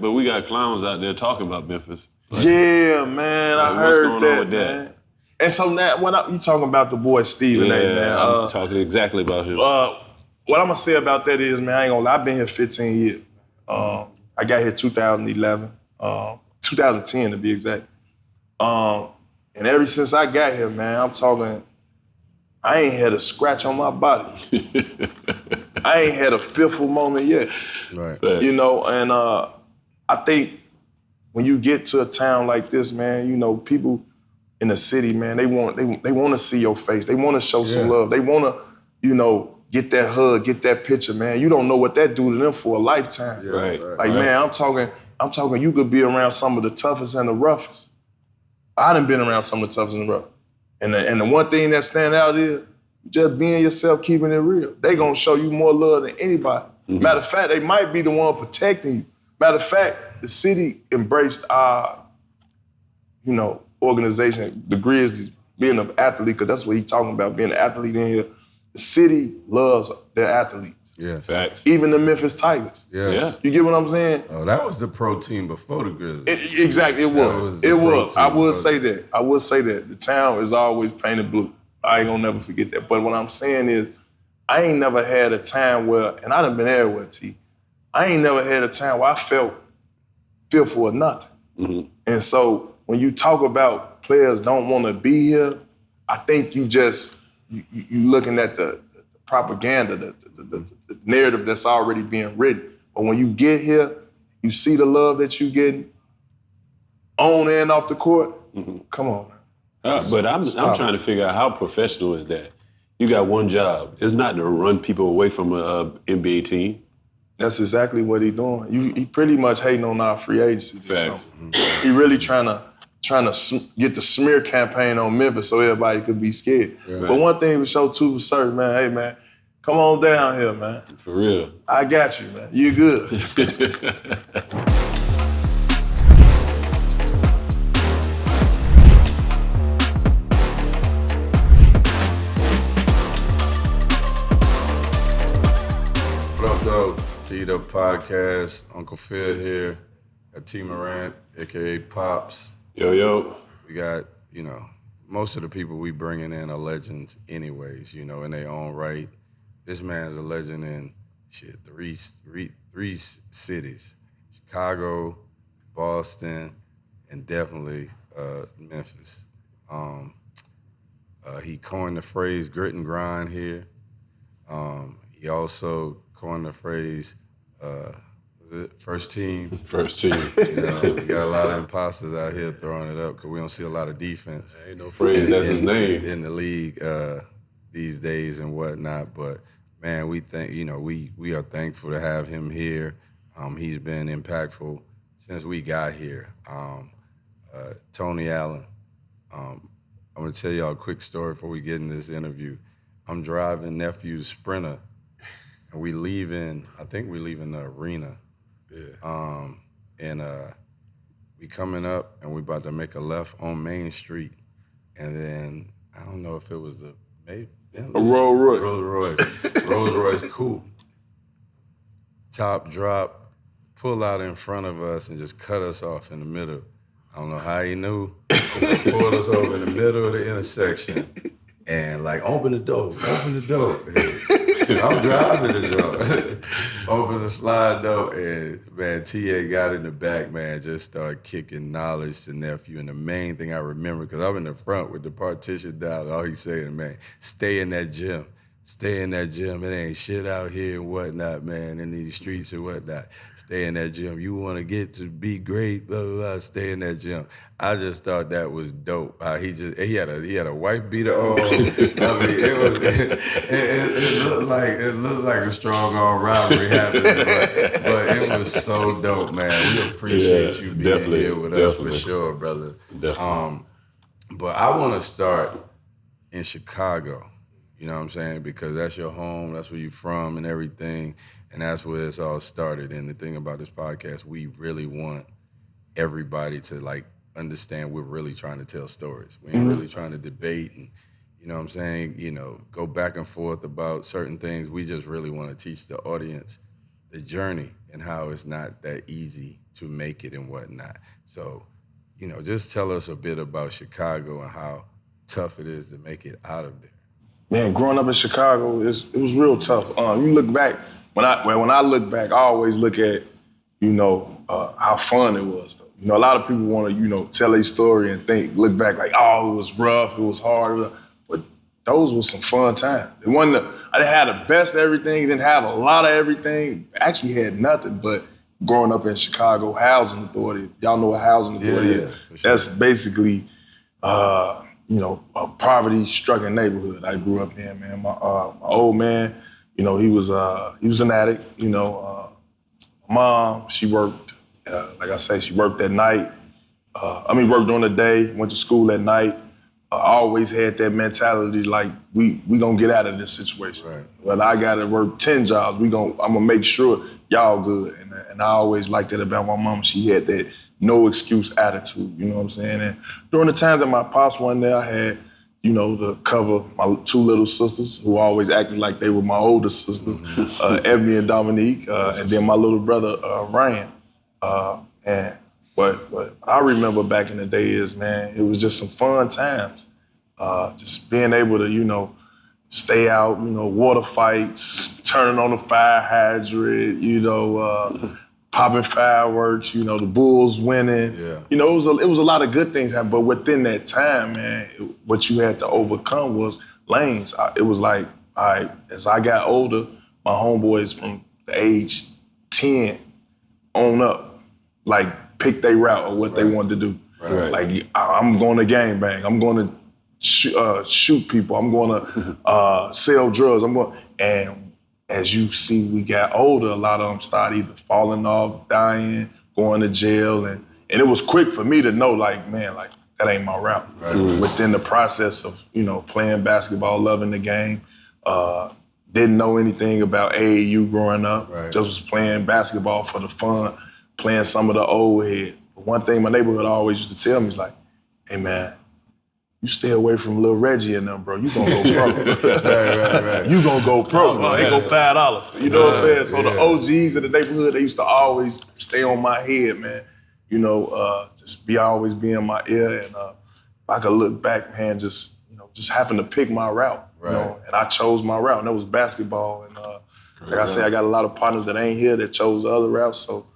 but we got clowns out there talking about Memphis. Like, yeah, man, I heard that, man. And so now, you talking about the boy Stephen A, man? I'm talking exactly about him. What I'm gonna say about that is, man, I ain't gonna lie, I've been here 15 years. I got here 2011, 2010 to be exact. And ever since I got here, man, I'm talking, I ain't had a scratch on my body. I ain't had a fearful moment yet. Right. You know, and I think when you get to a town like this, man, you know, people in the city, man, they want to see your face. They want to show some love. They want to, you know, get that hug, get that picture, man. You don't know what that do to them for a lifetime. Yeah, right. Like, man, I'm talking, you could be around some of the toughest and the roughest. I done been around some of the toughest and the roughest. And the one thing that stand out is just being yourself, keeping it real. They gonna show you more love than anybody. Mm-hmm. Matter of fact, they might be the one protecting you. Matter of fact, the city embraced our, you know, organization, the Grizzlies, being an athlete, because that's what he's talking about, being an athlete in here. The city loves their athletes. Yes. Facts. Even the Memphis Tigers. Yes. Yeah. You get what I'm saying? Oh, that was the pro team before the Grizzlies. Exactly, it was. It was. I would say that. The town is always painted blue. I ain't gonna never forget that. But what I'm saying is, I ain't never had a time where, and I done been everywhere, T, I ain't never had a time where I felt fearful of nothing. Mm-hmm. And so when you talk about players don't want to be here, I think you looking at the propaganda, the narrative that's already being written. But when you get here, you see the love that you getting on and off the court. Mm-hmm. Come on. But I'm trying to figure out how professional is that? You got one job. It's not to run people away from an NBA team. That's exactly what he's doing. He pretty much hating on our free agency. Facts. He really trying to get the smear campaign on Memphis so everybody could be scared. Yeah. But one thing was so too for certain, man. Hey, man, come on down here, man. For real. I got you, man. You good. What up, though? T-Up Podcast. Uncle Phil here. Got T. Morant, a.k.a. Pops. Yo. We got, you know, most of the people we bringing in are legends anyways, you know, in their own right. This man's a legend in, three cities. Chicago, Boston, and definitely Memphis. He coined the phrase grit and grind here. He also coined the phrase, first team? First team. You know, we got a lot of imposters out here throwing it up because we don't see a lot of defense. Ain't no phrase, that's his name. In the league these days and whatnot. But, man, we think, you know, we are thankful to have him here. He's been impactful since we got here. Tony Allen, I'm going to tell y'all a quick story before we get in this interview. I'm driving nephew's Sprinter, and we leaving the arena. Yeah. And we coming up, and we about to make a left on Main Street. And then, I don't know if it was a Rolls Royce coupe. Top drop, pull out in front of us and just cut us off in the middle. I don't know how he knew. Pulled us over in the middle of the intersection and like, open the door. I'm driving the door. Open the slide door, and man, TA got in the back, man, just started kicking knowledge to nephew. And the main thing I remember, because I'm in the front with the partition down, all he's saying, man, stay in that gym. Stay in that gym. It ain't shit out here and whatnot, man, in these streets and whatnot. Stay in that gym. You want to get to be great, blah, blah, blah, stay in that gym. I just thought that was dope. He had a white beater on. I mean, it looked like a strong arm rivalry happening, but it was so dope, man. We appreciate you being here with us for sure, brother. Definitely. But I want to start in Chicago. You know what I'm saying? Because that's your home, that's where you're from and everything, and that's where it's all started. And the thing about this podcast, we really want everybody to, like, understand we're really trying to tell stories. We ain't really trying to debate and, you know what I'm saying, you know, go back and forth about certain things. We just really want to teach the audience the journey and how it's not that easy to make it and whatnot. So, just tell us a bit about Chicago and how tough it is to make it out of there. Man, growing up in Chicago, it was real tough. You look back, when I look back, I always look at, how fun it was, though. A lot of people want to, tell a story and look back like, oh, it was rough, it was hard. But those were some fun times. I didn't have the best of everything, didn't have a lot of everything. Actually had nothing, but growing up in Chicago, housing authority, y'all know what housing authority is. Sure. That's basically, a poverty-stricken neighborhood I grew up in, man. My old man, he was an addict. Mom, she worked, like I say, she worked at night. Worked during the day, went to school at night. I always had that mentality like we gonna get out of this situation. Right. Well, I gotta work 10 jobs. I'm gonna make sure y'all good. And I always liked that about my mom. She had that no excuse attitude, you know what I'm saying? And during the times that my pops wasn't there, I had, to cover my two little sisters who always acted like they were my older sister, Ebony and Dominique, and then my little brother, Ryan. And what I remember back in the day is, man, it was just some fun times. Just being able to, stay out, water fights, turning on the fire hydrant, popping fireworks, the Bulls winning. Yeah. It was a lot of good things happening, but within that time, man, what you had to overcome was lanes. It was like, all right, as I got older, my homeboys from the age 10 on up, like pick their route or what they wanted to do. Right. Like, I'm going to gangbang. I'm going to shoot people. I'm going to sell drugs. And as you see, we got older, a lot of them started either falling off, dying, going to jail. And it was quick for me to know, like, man, like, that ain't my route. Right. Within the process of, playing basketball, loving the game, didn't know anything about AAU growing up. Right. Just was playing basketball for the fun, playing some of the old head. But one thing my neighborhood always used to tell me is like, hey, man, you stay away from Lil Reggie and them, bro. You gonna go pro. Right. You gonna go pro. Oh, they go $5. You know what I'm saying? So the OGs in the neighborhood, they used to always stay on my head, man. Just always be in my ear. And if I could look back, man, just having to pick my route. Right. And I chose my route, and that was basketball. And like I say, I got a lot of partners that ain't here that chose the other route. So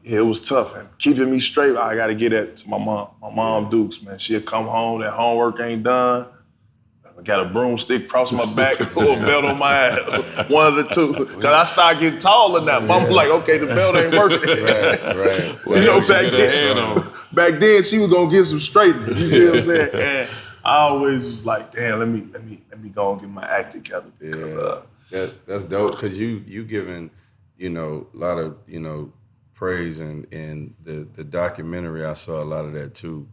it was tough. And keeping me straight, I got to get that to my mom. My mom Dukes, man. She'll come home, that homework ain't done. I got a broomstick across my back or a belt on my ass. One of the two. Because I started getting taller now. Mom was like, okay, the belt ain't working. Right. Well, back then, she was going to get some straightening. You feel what I'm saying? And I always was like, damn, let me go and get my act together. Because, that's dope. Because you giving, a lot of, praise and the documentary, I saw a lot of that too.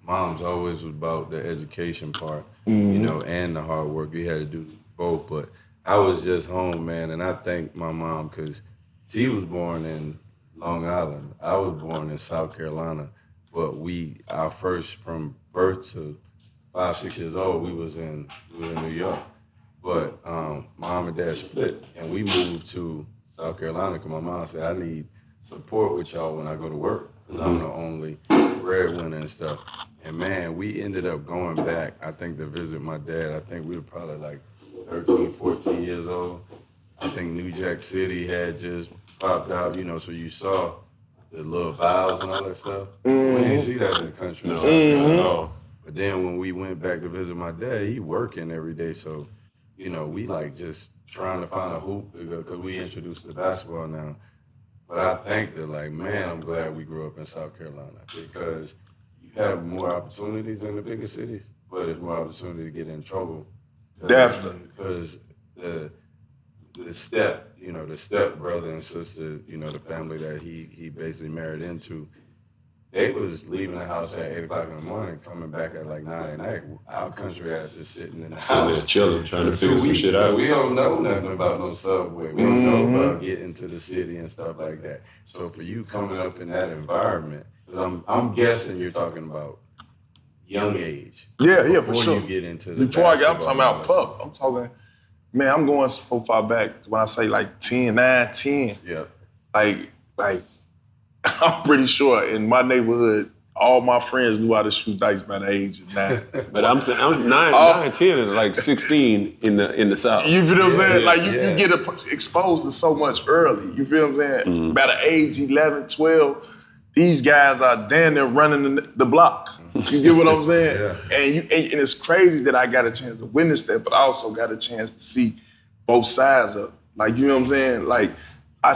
Mom's always was about the education part, and the hard work. You had to do both. But I was just home, man, and I thank my mom because T was born in Long Island. I was born in South Carolina, but our first from birth to 5, 6 years old, we was in New York. But mom and dad split, and we moved to South Carolina because my mom said, I need support with y'all when I go to work because I'm the only breadwinner and stuff. And man, we ended up going back, I think, to visit my dad. I think we were probably like 13, 14 years old. I think New Jack City had just popped out, so you saw the little bows and all that stuff. We didn't see that in the country. No. But then when we went back to visit my dad, he working every day. So, we like just trying to find a hoop because we introduced the basketball now. But I think that, like, man, I'm glad we grew up in South Carolina because you have more opportunities in the bigger cities, but it's more opportunity to get in trouble. Definitely. Because the step, the step brother and sister, the family that he basically married into, they was leaving the house at 8 o'clock in the morning, coming back at like 9 at night. Our country ass is sitting in the house. Just chilling, trying to figure some shit out. We don't know nothing about no subway. We don't know about getting to the city and stuff like that. So for you coming up in that environment, because I'm guessing you're talking about young age. Yeah, for sure. Before you get into the I'm talking about pup. I'm talking, man, I'm going so far back when I say like 10, 9, 10. Yep. like I'm pretty sure in my neighborhood, all my friends knew how to shoot dice by the age of 9. But I'm saying I'm 9, 10, and like 16 in the South. You feel what I'm saying? Yeah, Like you get exposed to so much early. You feel what I'm saying? By the age 11, 12, these guys are damn near running the block. You get what I'm saying? And it's crazy that I got a chance to witness that, but I also got a chance to see both sides of it. Like, you know what I'm saying? Like I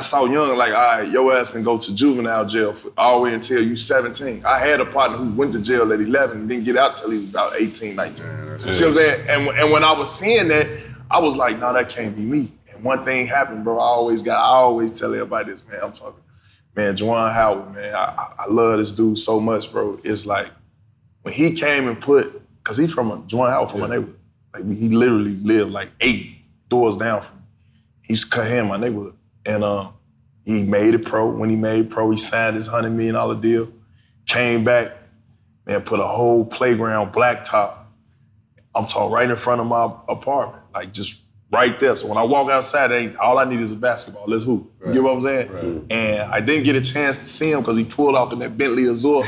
saw young, like, all right, your ass can go to juvenile jail for all the way until you 17. I had a partner who went to jail at 11 and didn't get out till he was about 18, 19. You see what I'm saying? And when I was seeing that, I was like, no, that can't be me. And one thing happened, bro. I always tell everybody this, man. I'm talking, man, Juwan Howard, man. I love this dude so much, bro. It's like, when he came and because he's from Juwan Howard from my neighborhood. Like, he literally lived like 8 doors down from me. He used to cut hair in my neighborhood. And he made it pro. When he made pro, he signed his $100 million deal. Came back, man, put a whole playground blacktop. I'm talking right in front of my apartment, like just right there. So when I walk outside, all I need is a basketball. Let's hoop. You get what I'm saying? Right. And I didn't get a chance to see him because he pulled off in that Bentley Azure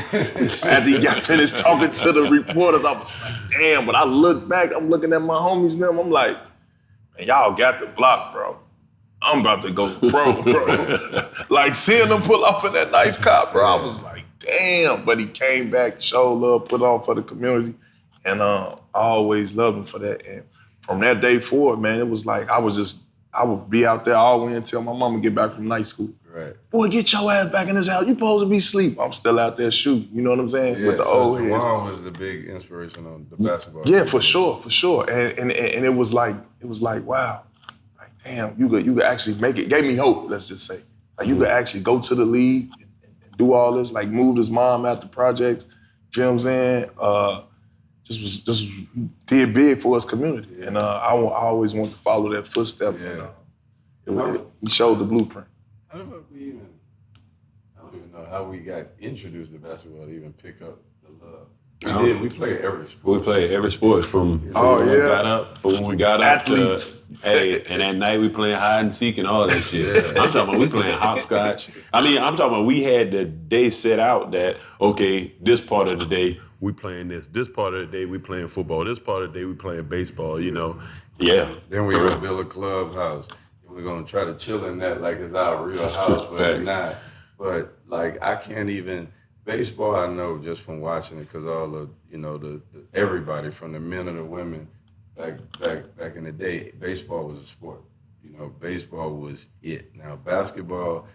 after he got finished talking to the reporters. I was like, damn. But I look back, I'm looking at my homies and them. I'm like, man, y'all got the block, bro. I'm about to go pro, bro. Like, seeing him pull off in that nice car, bro, I was like, damn. But he came back, showed love, put on for the community. And I always loved him for that. And from that day forward, man, it was like I would be out there all the way until my mama get back from night school. Right. Boy, get your ass back in this house. You supposed to be asleep. I'm still out there shooting. You know what I'm saying? Yeah, with the so old heads. Juwan was the big inspiration on the basketball. Yeah, for sure. And it was like, wow. Damn, you could actually make it. Gave me hope, let's just say. Like, you could actually go to the league and do all this, like moved his mom out the projects, you know what I'm saying? Just did big for his community. And I always want to follow that footstep. Yeah. And, he showed the blueprint. I don't even know how we got introduced to basketball to even pick up the love. We played every sport. We played every sport from when we got up Athletes. And at night we playing hide and seek and all that shit. I'm talking about we playing hopscotch. I'm talking about we had the day set out that, okay, this part of the day we playing this. This part of the day we playing football. This part of the day we playing baseball, you know. Yeah. Then we're going to build a clubhouse. And we're going to try to chill in that like it's our real house, but it's not. But, like, I can't even... Baseball, I know just from watching it, because all of, you know, the everybody from the men and the women back in the day, baseball was a sport. You know, baseball was it. Now, basketball,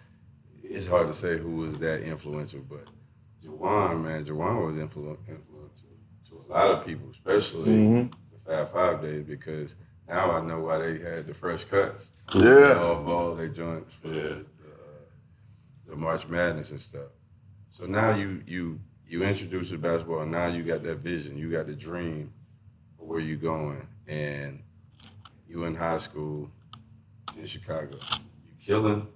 it's hard to say who was that influential, but Juwan was influential to a lot of people, especially the 5-5 days, because now I know why they had the fresh cuts. Yeah. All ball, they joints for the March Madness and stuff. So now you introduce the basketball, and now you got that vision, you got the dream of where you're going, and you in high school in Chicago. You killing.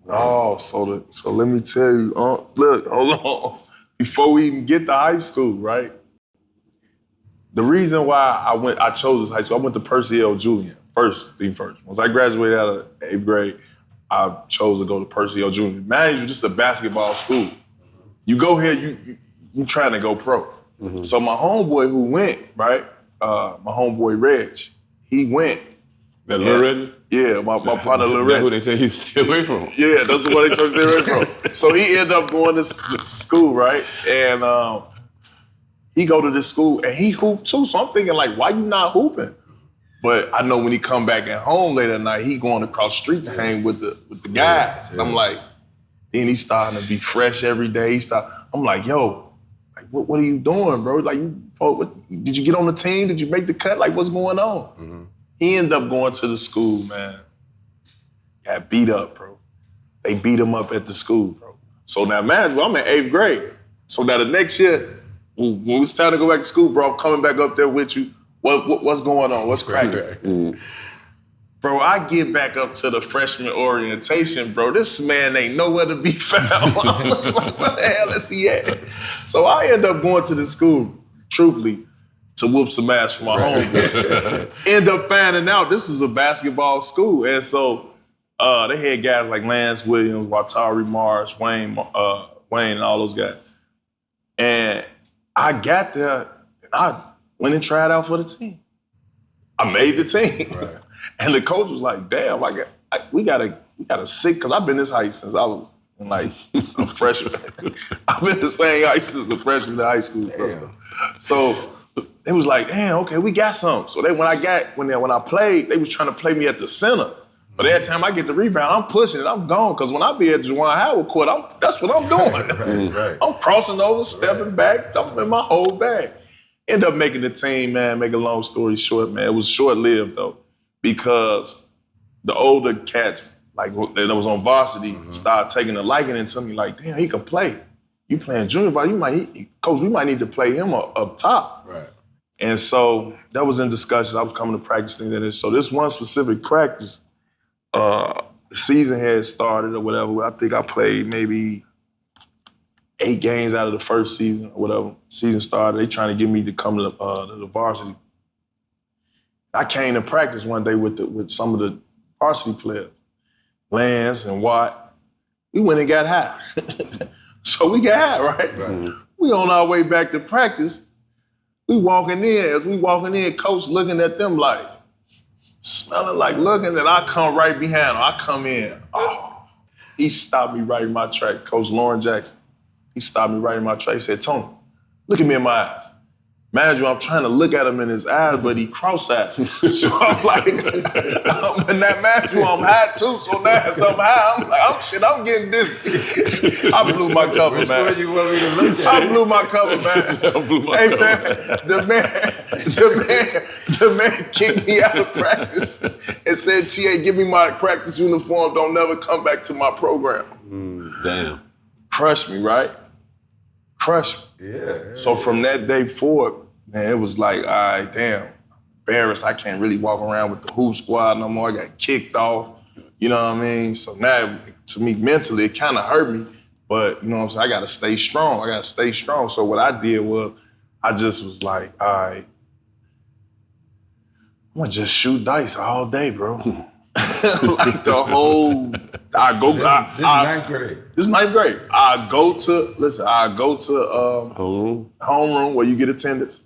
Oh, so let me tell you. Look, hold on. Before we even get to high school, right? The reason why I chose this high school, I went to Percy L. Julian first. Once I graduated out of 8th grade, I chose to go to Percy L. Julian. Man, you're just a basketball school. You go here, you trying to go pro. Mm-hmm. So my homeboy who went, right? My homeboy Reg, he went. That Lil Reggie? Yeah, my partner Lil Reggie. That's who they tell you to stay away from. Yeah, that's the one they tell you to stay away from. So he ended up going to school, right? And he go to this school and he hooped too. So I'm thinking, like, why you not hooping? But I know when he come back at home late at night, he going across the street to hang with the guys. And I'm like, then he's starting to be fresh every day. I'm like, yo, like, what are you doing, bro? Like, did you get on the team? Did you make the cut? Like, what's going on? Mm-hmm. He ended up going to the school, man. Got beat up, bro. They beat him up at the school, bro. So now, imagine, I'm in 8th grade. So now the next year, when it's time to go back to school, bro, I'm coming back up there with you. What's going on? What's cracking? Mm-hmm. Bro, I get back up to the freshman orientation, bro. This man ain't nowhere to be found. I'm like, where the hell is he at? So I end up going to the school, truthfully, to whoop some ass for my homie. End up finding out this is a basketball school. And so They had guys like Lance Williams, Watari Marsh, Wayne, and all those guys. And I got there, and I went and tried out for the team. I made the team. Right. And the coach was like, damn, we gotta sick, because I've been this height since I was like a freshman. I've been the same height since a freshman in high school. So it was like, damn, okay, we got something. So when I played, they was trying to play me at the center. But every time I get the rebound, I'm pushing it, I'm gone. Because when I be at the Juwan Howard court, that's what I'm doing. Right. I'm crossing over, stepping back, I'm in my whole bag. End up making the team, man. Make a long story short, man. It was short-lived, though, because the older cats, like that was on varsity, started taking a liking to me, like, damn, he can play. You playing junior varsity, coach, we might need to play him up top. Right. And so that was in discussions. I was coming to practice things. So this one specific practice, the season had started or whatever. I think I played maybe 8 games out of the first season or whatever. Season started. They trying to get me to come to the varsity. I came to practice one day with some of the varsity players, Lance and Watt. We went and got high. So we got high, right? We on our way back to practice. We walking in. As we walking in, coach looking at them like, smelling like looking, and I come right behind him. I come in. Oh, he stopped me right in my track. Coach Lauren Jackson. He stopped me right in my track. He said, Tony, look at me in my eyes. Mind you, I'm trying to look at him in his eyes, but he cross-eyed. So I'm like, and that mind you, I'm high too. So now as I'm high, I'm like, I'm getting dizzy. I blew my cover, man. Which one you want me to look at? I blew my cover, man. Hey, man, the man kicked me out of practice and said, TA, give me my practice uniform. Don't never come back to my program. Damn. Crushed me, right? Crushed me. Yeah. So from that day forward, man, it was like, all right, damn, embarrassed. I can't really walk around with the hoop squad no more. I got kicked off. You know what I mean? So now, to me, mentally, it kind of hurt me. But, you know what I'm saying? I got to stay strong. So what I did was, I just was like, all right, I'm going to just shoot dice all day, bro. Like the whole, This is ninth grade. This is ninth grade. I go to homeroom where you get attendance.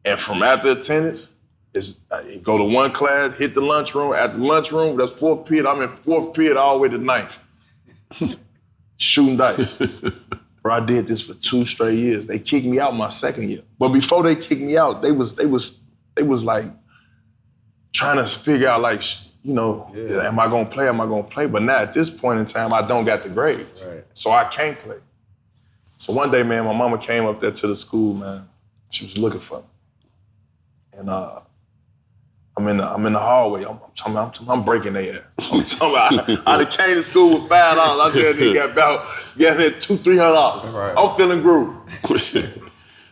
And from after attendance, you go to one class, hit the lunchroom. At the lunchroom, that's 4th period. I'm in 4th period all the way to 9th. Shooting dice. Bro, I did this for 2 straight years. They kicked me out my 2nd year. But before they kicked me out, they was like trying to figure out like, you know, am I gonna play? But now at this point in time, I don't got the grades. Right. So I can't play. So one day, man, my mama came up there to the school, man. She was looking for me. And I'm in the hallway. I'm breaking their ass. I'm talking about, I done came to school with $5. I got $200-$300. Right. I'm feeling groovy.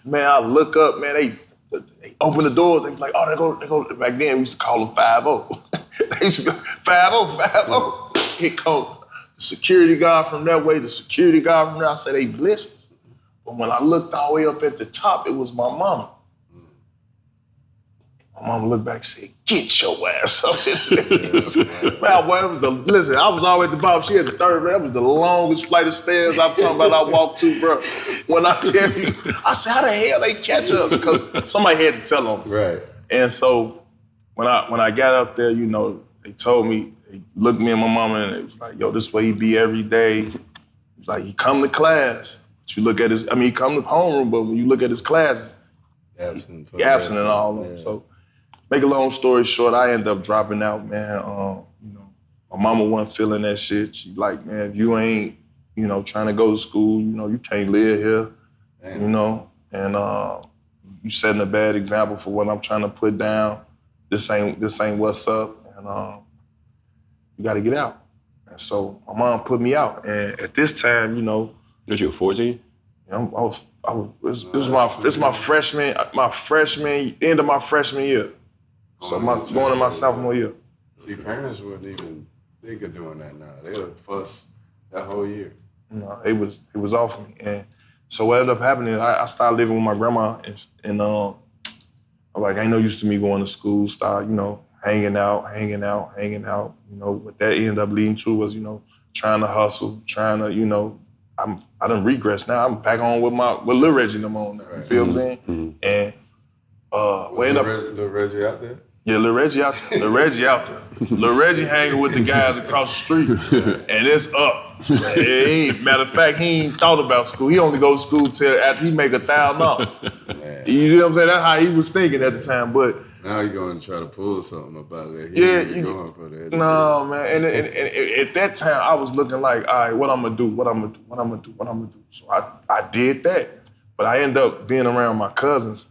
Man, I look up, man, they open the doors. They be like, oh, they go. Back then, we used to call them 5-0. They used to be like, 5-0. Here comes the security guard from that way, the security guard from there. I said, they blissed. But when I looked all the way up at the top, it was my mama. My mama looked back and said, get your ass up in there. Man, boy, listen, I was always at the bottom. She had the 3rd grade. That was the longest flight of stairs I'm talking about I walked to, bro. When I tell you, I said, how the hell they catch us? Because somebody had to tell them. Right. And so when I got up there, you know, they told me, they looked me and my mama and it was like, yo, this way he be every day. It was like, he come to class. But you look at his, he come to homeroom, but when you look at his classes, he absent and all of them. So make a long story short, I ended up dropping out, man. You know, my mama wasn't feeling that shit. She like, man, if you ain't, you know, trying to go to school, you know, you can't live here, you know, and you setting a bad example for what I'm trying to put down. This ain't what's up, and you got to get out. And so my mom put me out, and at this time, you know, was you 14? You know, this was my freshman end of my freshman year. So going to my sophomore year. See, parents wouldn't even think of doing that now. They would fuss that whole year. No, it was off me. And so what ended up happening, I started living with my grandma, and I was like, ain't no use to me going to school, start, you know, hanging out. You know, what that ended up leading to was, you know, trying to hustle, you know, I done regressed now. I'm back on with Lil Reggie them on now. You feel what I'm saying? Mm-hmm. And Lil Reggie out there? Yeah, Lil Reggie out there. Lil Reggie hanging with the guys across the street. And it's up. Matter of fact, he ain't thought about school. He only go to school till after he make $1,000. You know what I'm saying? That's how he was thinking at the time. But now you're going to try to pull something about that. You going for that. No, man. And at that time, I was looking like, all right, what I'm gonna do? So I did that. But I ended up being around my cousins.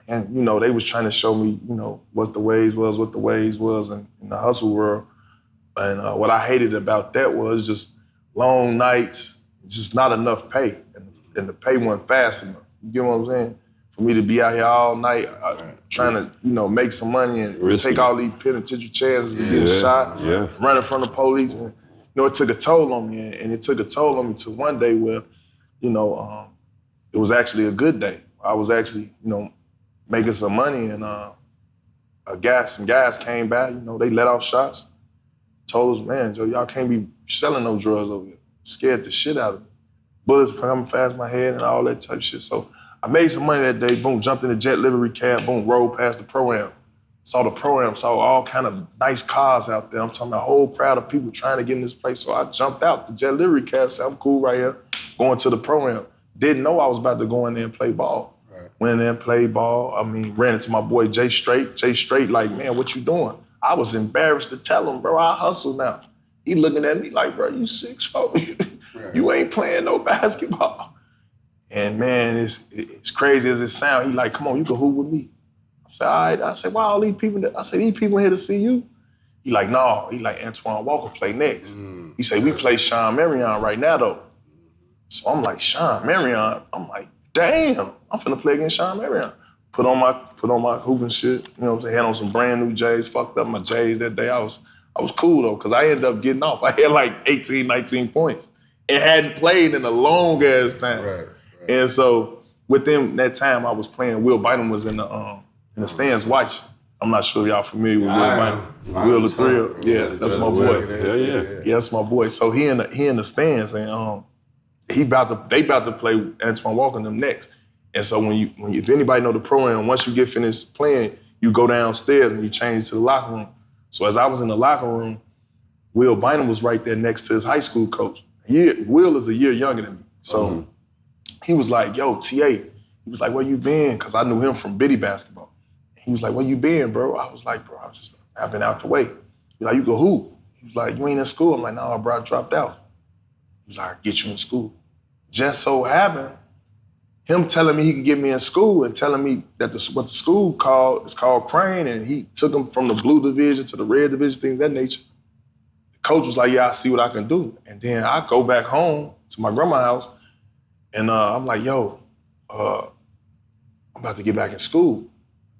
And, you know, they was trying to show me, you know, what the ways was in the hustle world. And what I hated about that was just long nights, just not enough pay. And the pay wasn't fast enough. You get what I'm saying? For me to be out here all night trying to, you know, make some money and take all these penitentiary chances to get shot, running from the police. And, you know, it took a toll on me. And it took a toll on me to one day where, you know, it was actually a good day. I was actually, you know, making some money, and some guys came by, you know, they let off shots, told us, man, Joe, y'all can't be selling no drugs over here. Scared the shit out of me. Bullets coming fast my head and all that type of shit. So I made some money that day, boom, jumped in the jet livery cab, boom, rolled past the pro-am. Saw the pro-am, saw all kind of nice cars out there. I'm talking about a whole crowd of people trying to get in this place. So I jumped out the jet livery cab, said, I'm cool right here, going to the pro-am. Didn't know I was about to go in there and play ball. Went in there and played ball. I mean, ran into my boy Jay Straight. Jay Straight like, man, what you doing? I was embarrassed to tell him, bro, I hustle now. He looking at me like, bro, you 6'4". You ain't playing no basketball. And man, it's crazy as it sounds. He like, come on, you can hoop with me. I said, all right. I said, why all these people? I said, these people here to see you? He like, no. He like, Antoine Walker play next. He said, we play Sean Marion right now though. So I'm like, Sean Marion? I'm like, damn, I'm finna play against Sean Marion. Put on my hooping shit, you know what I'm saying? Had on some brand new J's, fucked up my J's that day. I was cool though, because I ended up getting off. I had like 18, 19 points. And hadn't played in a long ass time. Right. And so within that time I was playing, Will Bynum was in the stands watching. I'm not sure if y'all familiar with Will Bynum. Will the Thrill. Yeah, that's my boy. Yeah, that's my boy. So he in the stands, and they about to play Antoine Walker and them next. And so when if anybody know the program, once you get finished playing, you go downstairs and you change to the locker room. So as I was in the locker room, Will Bynum was right there next to his high school coach. Will is a year younger than me. So he was like, yo, TA. He was like, where you been? Because I knew him from Biddy basketball. He was like, where you been, bro? I was like, bro, I've been out the way. He's like, you can hoop. He was like, you ain't in school? I'm like, no, bro, I dropped out. He was like, I'll get you in school. Just so happened, him telling me he could get me in school and telling me that what the school is called Crane, and he took him from the blue division to the red division, things of that nature. The coach was like, yeah, I see what I can do. And then I go back home to my grandma's house, and I'm like, yo, I'm about to get back in school.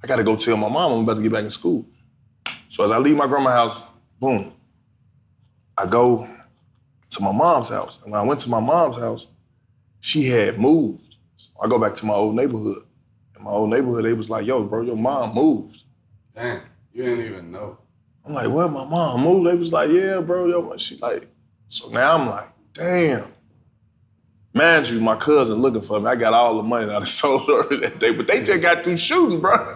I got to go tell my mom I'm about to get back in school. So as I leave my grandma's house, boom, I go to my mom's house. And when I went to my mom's house, she had moved. So I go back to my old neighborhood. In my old neighborhood, they was like, yo, bro, your mom moved. Damn, you didn't even know. I'm like, what, my mom moved? They was like, yeah, bro, yo. She like, so now I'm like, damn. Mind you, my cousin looking for me. I got all the money that I sold her that day, but they just got through shooting, bro.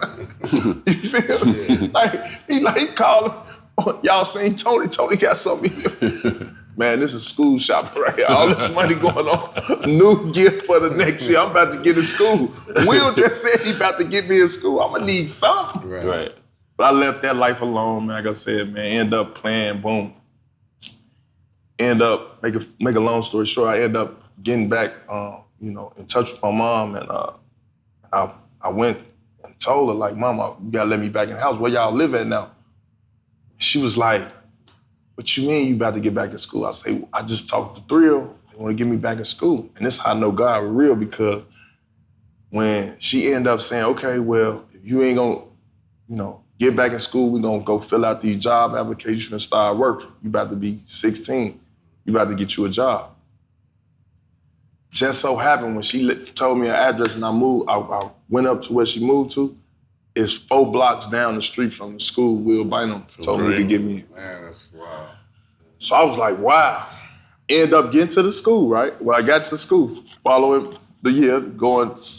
You feel me? Yeah. He called him. Y'all seen Tony? Tony got something here. Man, this is school shopping right here. All this money going on. New gift for the next year. I'm about to get in school. Will just said he about to get me in school. I'm gonna need something. Right. But I left that life alone, man. Like I said, man, end up playing, boom. End up, make a long story short, I end up getting back, in touch with my mom, and I went and told her, like, Mama, you gotta let me back in the house. Where y'all live at now? She was like, what you mean you about to get back in school? I say, I just talked to Thrill. They want to get me back in school. And this is how I know God was real, because when she ended up saying, okay, well, if you ain't gonna, get back in school, we're gonna go fill out these job applications and start working. You about to be 16. You about to get you a job. Just so happened when she told me her address and I moved, I went up to where she moved to. is 4 blocks down the street from the school. Will Bynum told me to get me in. Man, that's wild. So I was like, wow. End up getting to the school, right? When I got to the school, following the year,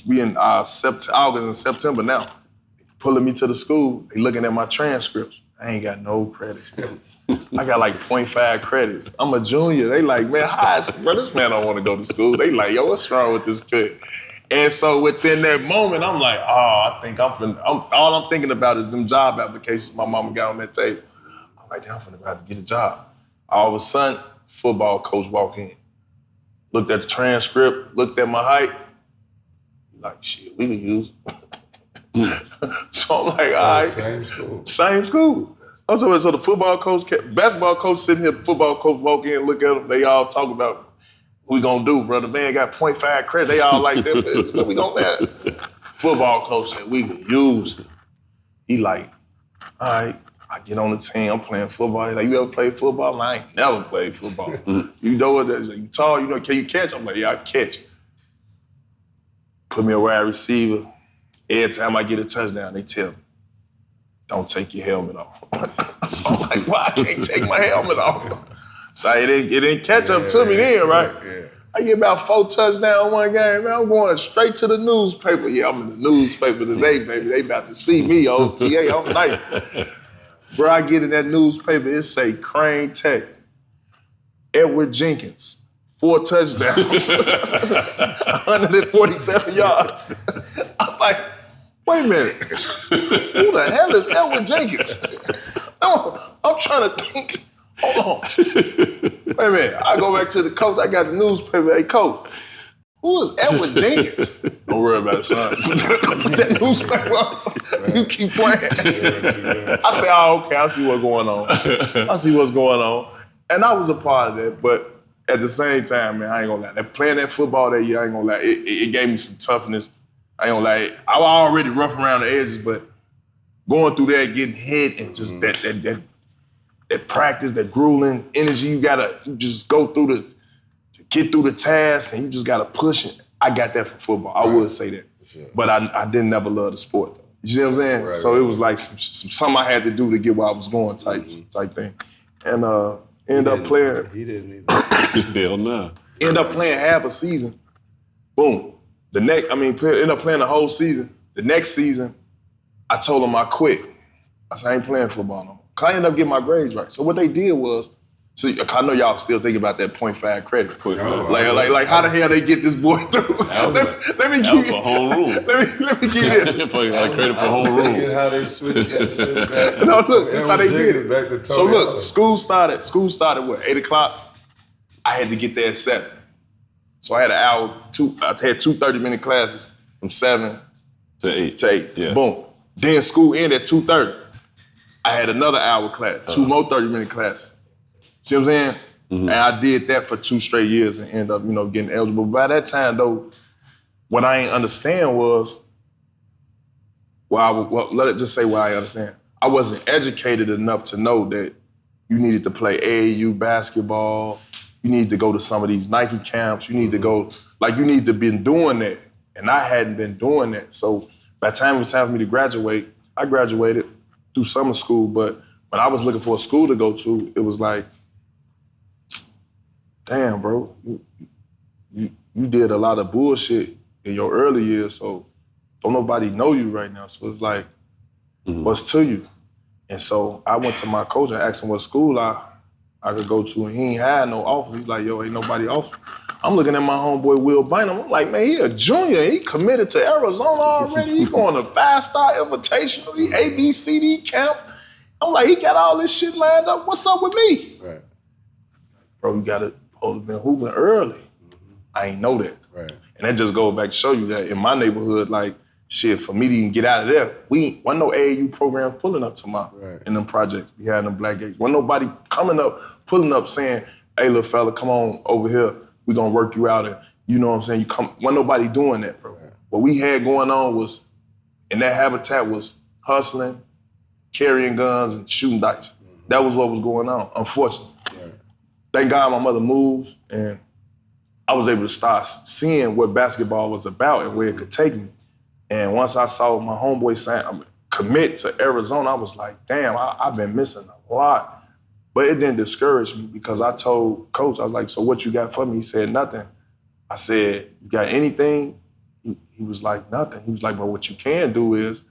we in August and September now. Pulling me to the school, they looking at my transcripts. I ain't got no credits, bro. I got like 0.5 credits. I'm a junior. They like, man, bro, this man don't want to go to school. They like, yo, what's wrong with this kid? And so within that moment, I'm like, I think all I'm thinking about is them job applications my mama got on that table. I'm like, damn, I'm finna have to get a job. All of a sudden, football coach walk in, looked at the transcript, looked at my height, like, shit, we can use it. So I'm like, all right. Same school. Same school. I'm talking about, so the football coach, basketball coach sitting here, football coach walk in, look at them, they all talk about what we gonna do, bro. The man got 0.5 credit. They all like that. What we gonna have? Football coach said, we can use it. He like, all right, I get on the team, I'm playing football. He like, you ever played football? I'm like, I ain't never played football. You know what that is? Like, you tall, you know, can you catch? I'm like, yeah, I catch. Put me a wide receiver. Every time I get a touchdown, they tell me, don't take your helmet off. So I'm like, why I can't take my helmet off? So it didn't catch up to me then, right? Yeah. I get about 4 touchdowns one game, man. I'm going straight to the newspaper. Yeah, I'm in the newspaper today, baby. They about to see me, OTA. I'm nice. Bro, I get in that newspaper, it say Crane Tech, Edward Jenkins, 4 touchdowns, 147 yards. I was like, wait a minute. Who the hell is Edward Jenkins? I'm trying to think. Hold on. Wait a minute. I go back to the coach. I got the newspaper. Hey, coach, who is Edward Jenkins? Don't worry about it, son. Put that newspaper up. You keep playing. I say, oh, okay. I see what's going on. And I was a part of that, but at the same time, man, I ain't gonna lie. Playing that football that year, I ain't gonna lie. It gave me some toughness. I ain't gonna lie. I was already rough around the edges, but going through that, getting hit, and just that practice, that grueling energy you just go through to get through the task, and you just gotta push it. I got that from football. I would say that. Sure. But I didn't never love the sport, though. You see what I'm saying? Right, so it was like something I had to do to get where I was going type thing. And ended up playing. He didn't either. Hell no. Ended up playing half a season. Boom. Ended up playing the whole season. The next season, I told them I quit. I said, I ain't playing football no more. Cause I ended up getting my grades right. So what they did was, I know y'all still thinking about that 0.5 credit. Like how the hell they get this boy through? Let me give you home room. Let me give you this. Like credit for home room. How they switched that shit back. No, look, that's how they did it. Back to so look, school started what, 8 o'clock? I had to get there at 7. So I had I had 2 30-minute classes from 7 to 8. Yeah. Boom. Then school ended at 2:30. I had another hour class, 2 more 30-minute classes. See what I'm saying? Mm-hmm. And I did that for 2 straight years and ended up, getting eligible. By that time, though, what I ain't understand was, let it just say what I understand. I wasn't educated enough to know that you needed to play AAU basketball. You need to go to some of these Nike camps. You need to go, you need to been doing that. And I hadn't been doing that. So by the time it was time for me to graduate, I graduated through summer school. But when I was looking for a school to go to, it was like, damn, bro, you did a lot of bullshit in your early years, so don't nobody know you right now. So it's like, what's to you? And so I went to my coach and asked him what school I could go to, and he ain't had no offer. He's like, yo, ain't nobody offer. I'm looking at my homeboy Will Bynum. I'm like, man, he a junior. He committed to Arizona already. He going to 5-star invitational. He ABCD camp. I'm like, he got all this shit lined up. What's up with me? Right. Bro, you got to have been hooping early. I ain't know that. Right. And that just goes back to show you that in my neighborhood, for me to even get out of there, wasn't no AAU program pulling up to in them projects behind them black gates. Wasn't nobody pulling up saying, hey, little fella, come on over here. We gonna work you out. And you know what I'm saying? Wasn't nobody doing that, bro. Right. What we had going on was, in that habitat, was hustling, carrying guns, and shooting dice. That was what was going on, unfortunately. Right. Thank God my mother moved, and I was able to start seeing what basketball was about and where it could take me. And once I saw my homeboy commit to Arizona, I was like, damn, I've been missing a lot. But it didn't discourage me because I told Coach, I was like, so what you got for me? He said, nothing. I said, you got anything? He was like, nothing. He was like, but what you can do is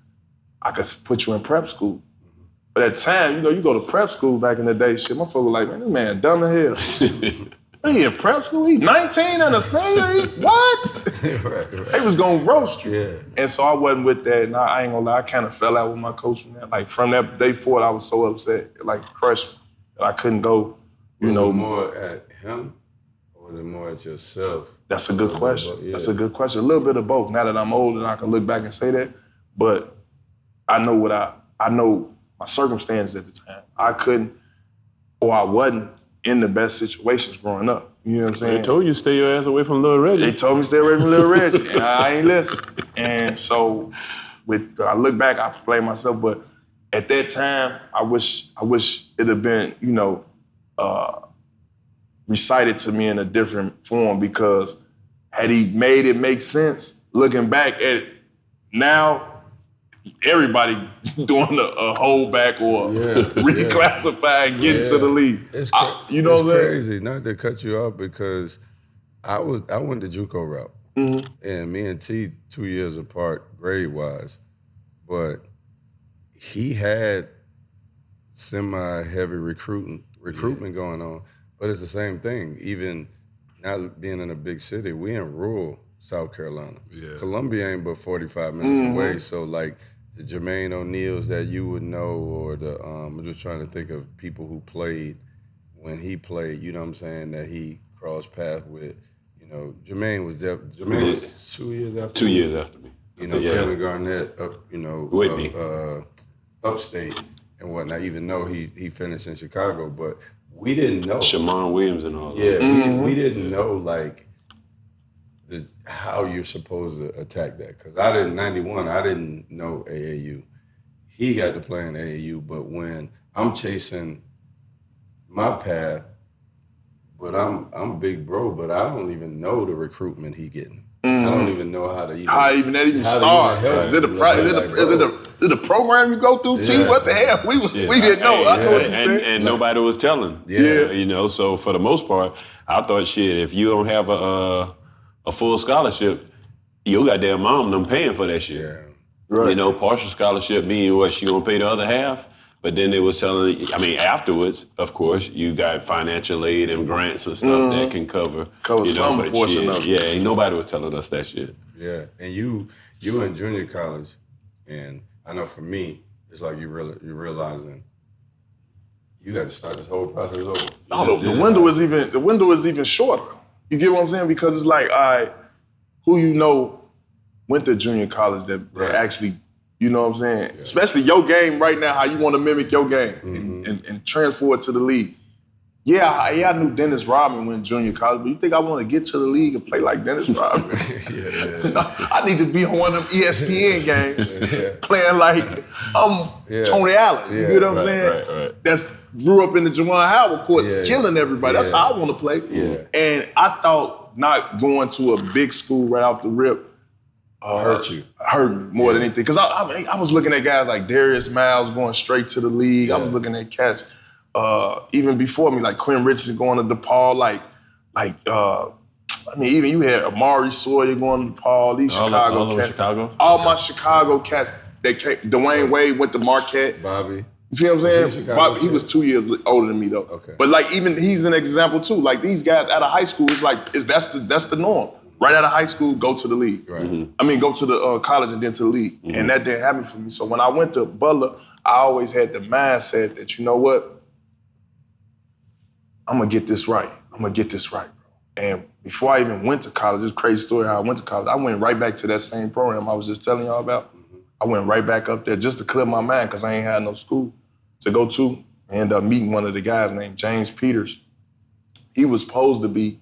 I could put you in prep school. But at the time, you go to prep school back in the day, shit, my folks were like, man, this man dumb as hell. He in prep school? He 19 and a senior? What? Right. They was gonna roast you. Yeah. And so I wasn't with that. And I ain't gonna lie, I kind of fell out with my coach from that. Like from that day forward, I was so upset. It like crushed me that I couldn't go, Was it more at him or was it more at yourself? That's a good question. Yeah. That's a good question. A little bit of both. Now that I'm older and I can look back and say that. But I know I know my circumstances at the time. I couldn't or I wasn't in the best situations growing up. You know what I'm saying? They told you to stay your ass away from Lil Reggie. They told me to stay away from Lil Reggie, and I ain't listen. And so, I look back, I blame myself, but at that time, I wish it had been, recited to me in a different form because had he made it make sense, looking back at it now, everybody doing a holdback or reclassify and get into the league. It's crazy, not to cut you off because I went the JUCO route. Mm-hmm. And me and T 2 years apart grade-wise, but he had semi-heavy recruitment going on, but it's the same thing. Even not being in a big city, we in rural South Carolina. Yeah. Columbia ain't but 45 minutes away, so like the Jermaine O'Neals that you would know, or the I'm just trying to think of people who played when he played. You know what I'm saying? That he crossed paths with. Jermaine was 2 years after. 2 years after me. Kevin Garnett Whitney, upstate and whatnot. Even though he finished in Chicago, but we didn't know Shamon Williams and all that. Yeah, we didn't know like how you're supposed to attack that. Because I didn't know AAU. He got to play in AAU, but when I'm chasing my path, but I'm big bro, but I don't even know the recruitment he getting. I don't even know how to even start. Is it a program you go through, T? What the hell? We didn't know. I know what you're saying. And nobody was telling. Yeah. So for the most part, I thought, shit, if you don't have a full scholarship, your goddamn mom them paying for that shit. Yeah. Right. Partial scholarship meaning what, she gonna pay the other half? But then they was telling, afterwards, of course, you got financial aid and grants and stuff that can cover some portion of it. Yeah, ain't nobody was telling us that shit. Yeah, and you in junior college, and I know for me, it's like you're realizing you got to start this whole process over. No, the window is even shorter. You get what I'm saying? Because it's like, all right, who went to junior college that actually. You know what I'm saying? Yeah. Especially your game right now, how you want to mimic your game and transfer it to the league. Yeah, I knew Dennis Rodman went junior college, but you think I want to get to the league and play like Dennis Rodman? I need to be on one of them ESPN games playing like I'm Tony Allen. You get what I'm saying? Right. That's grew up in the Juwan Howard court, killing everybody. That's how I want to play. Yeah. And I thought not going to a big school right off the rip hurt me more than anything. Because I was looking at guys like Darius Miles going straight to the league. I was looking at cats even before me, like Quinn Richardson going to DePaul, even you had Amari Sawyer going to DePaul, these Chicago cats. All my Chicago cats that came, Dwayne Wade went to Marquette. Bobby. You feel what I'm saying? Bobby, he was 2 years older than me though. Okay. But like even he's an example too. Like these guys out of high school, that's the norm. Right out of high school, go to the league. Right. Mm-hmm. Go to the college and then to the league. Mm-hmm. And that didn't happen for me. So when I went to Butler, I always had the mindset that, you know what? I'm going to get this right. Bro. And before I even went to college, this crazy story how I went to college, I went right back to that same program I was just telling y'all about. Mm-hmm. I went right back up there just to clear my mind because I ain't had no school to go to. I ended up meeting one of the guys named James Peters. He was supposed to be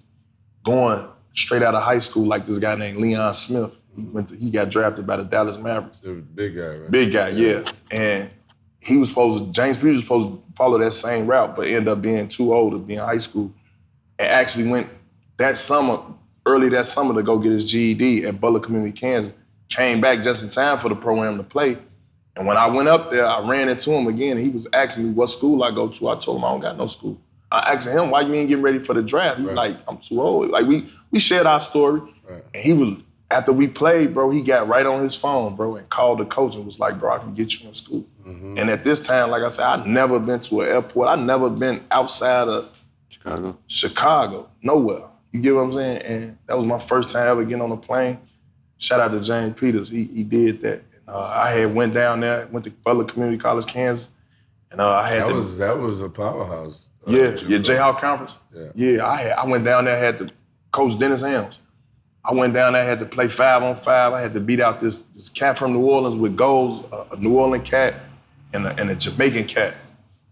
going straight out of high school, like this guy named Leon Smith. He got drafted by the Dallas Mavericks. The big guy, right? Big guy, yeah. And James Peters was supposed to follow that same route, but ended up being too old to be in high school. And actually went early that summer to go get his GED at Butler Community, Kansas. Came back just in time for the program to play. And when I went up there, I ran into him again. He was asking me what school I go to. I told him I don't got no school. I asked him, why you ain't getting ready for the draft? He like, I'm too old. Like we shared our story. Right. And he was, after we played, bro, he got right on his phone, bro, and called the coach and was like, bro, I can get you in school. Mm-hmm. And at this time, like I said, I'd never been to an airport. I'd never been outside of Chicago, nowhere. You get what I'm saying? And that was my first time ever getting on a plane. Shout out to James Peters. He did that. And, I had went down there, went to Butler Community College, Kansas. And I had that was a powerhouse. Jayhawk Conference. Yeah, I went down there, had to coach Dennis Helms. I went down there, had to play 5-on-5. I had to beat out this cat from New Orleans with goals, a New Orleans cat and a Jamaican cat.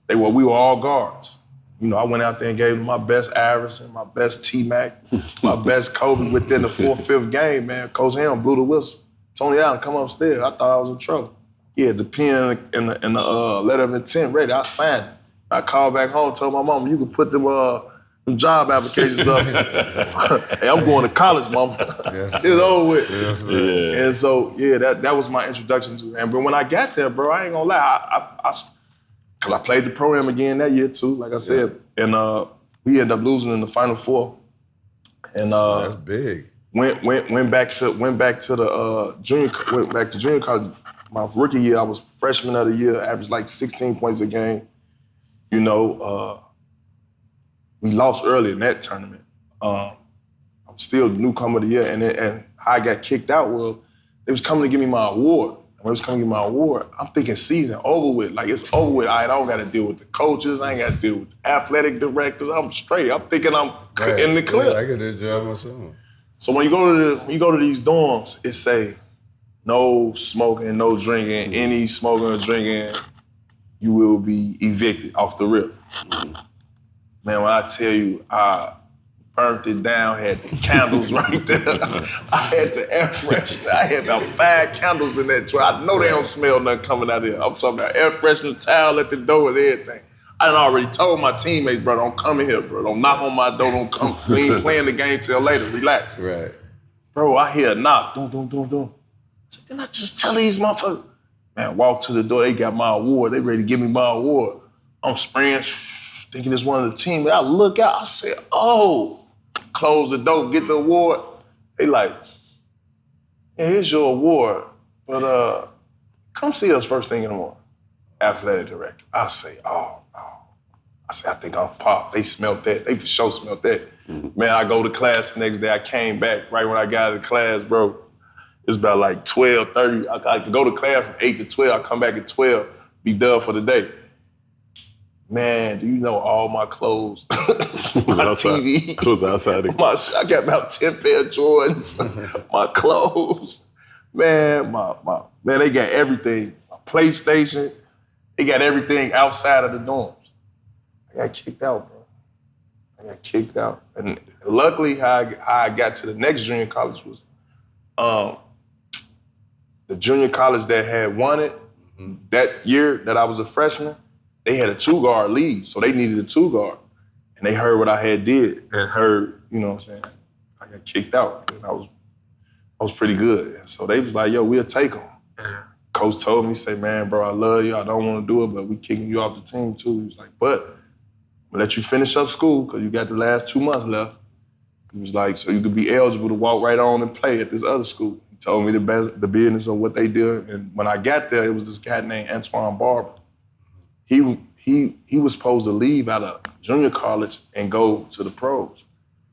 We were all guards. You know, I went out there and gave them my best Iverson, my best T-Mac, my best Kobe within the 4th, 5th game, man. Coach Helm blew the whistle. Tony Allen, come upstairs. I thought I was in trouble. He had the pen and the letter of intent ready. I signed it. I called back home, told my mom, you could put them job applications up. Hey, I'm going to college, mama. Yes, it's over with. Yes, yeah. And so, that was my introduction to him. But when I got there, bro, I ain't gonna lie, because I played the program again that year too, like I said, and we ended up losing in the Final Four. And that's big. Went back to the junior college. My rookie year, I was freshman of the year, averaged like 16 points a game. You know, we lost early in that tournament. I'm still newcomer of the year, and how I got kicked out was they was coming to give me my award. And when they was coming to give me my award, I'm thinking season over with. Like, it's over with. I don't got to deal with the coaches. I ain't got to deal with the athletic directors. I'm straight. I'm thinking I'm in the clear. Yeah, I get that job myself. So when you go to these dorms, it say no smoking, no drinking. Any smoking or drinking, you will be evicted off the rip. Man, when I tell you, I burnt it down, had the candles right there. I had the air freshener. I had about 5 candles in that drawer. I know they don't smell nothing coming out of there. I'm talking about air freshener, towel at the door and everything. I done already told my teammates, bro, don't come in here, bro. Don't knock on my door, don't come. We ain't playing the game till later, relax. Right. Bro, I hear a knock, dum. I said, didn't I just tell these motherfuckers? Man, walk to the door, they got my award. They ready to give me my award. I'm spraying, thinking it's one of the team. I look out, I said, oh. Close the door, get the award. They like, yeah, here's your award, but come see us first thing in the morning. Athletic director. I say, oh. I say, I think I'm popped. They smelled that. They for sure smelled that. Mm-hmm. Man, I go to class the next day. I came back right when I got out of class, bro. It's about like 12:30. I could go to class from 8 to 12. I come back at 12, be done for the day. Man, do you know all my clothes? My TV. I was outside. I got about 10 pair of Jordans. My clothes. Man, man, they got everything. My PlayStation. They got everything outside of the dorms. I got kicked out, bro. And luckily, how I got to the next junior college was the junior college that had won it that year that I was a freshman. They had a 2-guard leave, so they needed a 2-guard. And they heard what I had did and heard, you know what I'm saying, I got kicked out. And I was pretty good. And so they was like, yo, we'll take them. Coach told me, say, man, bro, I love you. I don't want to do it, but we kicking you off the team too. He was like, but we'll let you finish up school because you got the last 2 months left. He was like, so you could be eligible to walk right on and play at this other school. He told me the business of what they did. And when I got there, it was this cat named Antoine Barber. He was supposed to leave out of junior college and go to the pros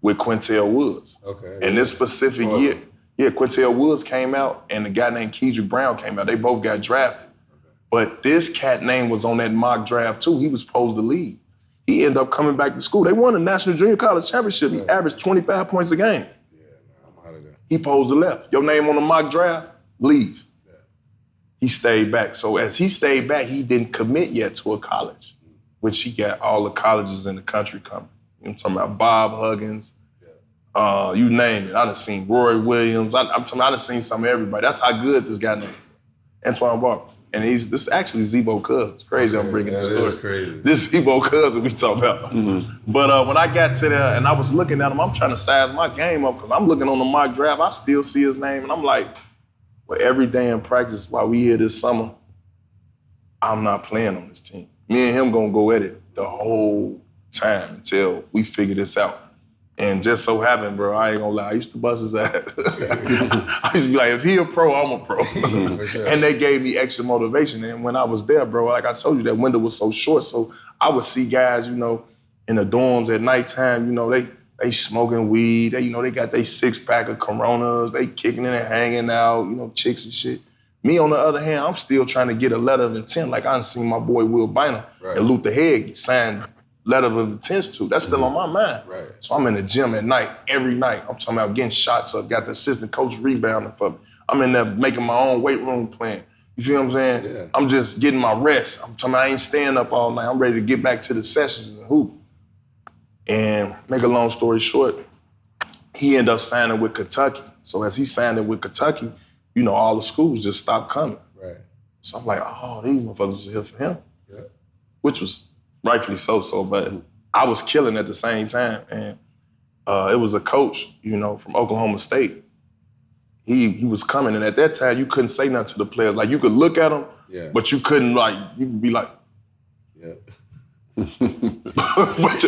with Quintel Woods. Okay. And this specific year, Quintel Woods came out and the guy named Kedrick Brown came out. They both got drafted. Okay. But this cat name was on that mock draft too. He was supposed to leave. He ended up coming back to school. They won the National Junior College Championship. He averaged 25 points a game. Yeah, I'm out of there. He supposed to left. Your name on the mock draft, leave. He stayed back. So as he stayed back, he didn't commit yet to a college, which he got all the colleges in the country coming. You know, I'm talking about Bob Huggins, you name it. I done seen Roy Williams. I done seen some of everybody. That's how good this guy named Antoine Barber. And this is actually Zebo Cuz. It's crazy I'm bringing this story. That is crazy. This is Zebo Cuz that we talk about. Mm-hmm. But when I got to there and I was looking at him, I'm trying to size my game up because I'm looking on the mock draft. I still see his name and I'm like, well, every day in practice while we here this summer, I'm not playing on this team. Me and him gonna go at it the whole time until we figure this out. And just so happened, bro, I ain't gonna lie, I used to bust his ass. I used to be like, if he a pro, I'm a pro. Sure. And they gave me extra motivation. And when I was there, bro, like I told you, that window was so short. So I would see guys, you know, in the dorms at nighttime, you know, they smoking weed, they got their 6-pack of Coronas, they kicking it and hanging out, you know, chicks and shit. Me, on the other hand, I'm still trying to get a letter of intent. Like I done seen my boy Will Bynum and Luther Head sign letter of intent to. That's still on my mind. Right. So I'm in the gym at night, every night. I'm talking about getting shots up, got the assistant coach rebounding for me. I'm in there making my own weight room plan. You feel what I'm saying? Yeah. I'm just getting my rest. I'm talking about I ain't staying up all night. I'm ready to get back to the sessions and hoop. And make a long story short, he ended up signing with Kentucky. So as he signed with Kentucky, you know, all the schools just stopped coming. Right. So I'm like, oh, these motherfuckers are here for him. Yeah. Which was rightfully so, but I was killing at the same time. And it was a coach, you know, from Oklahoma State. He was coming, and at that time, you couldn't say nothing to the players. Like, you could look at them, but you couldn't, you could be like, but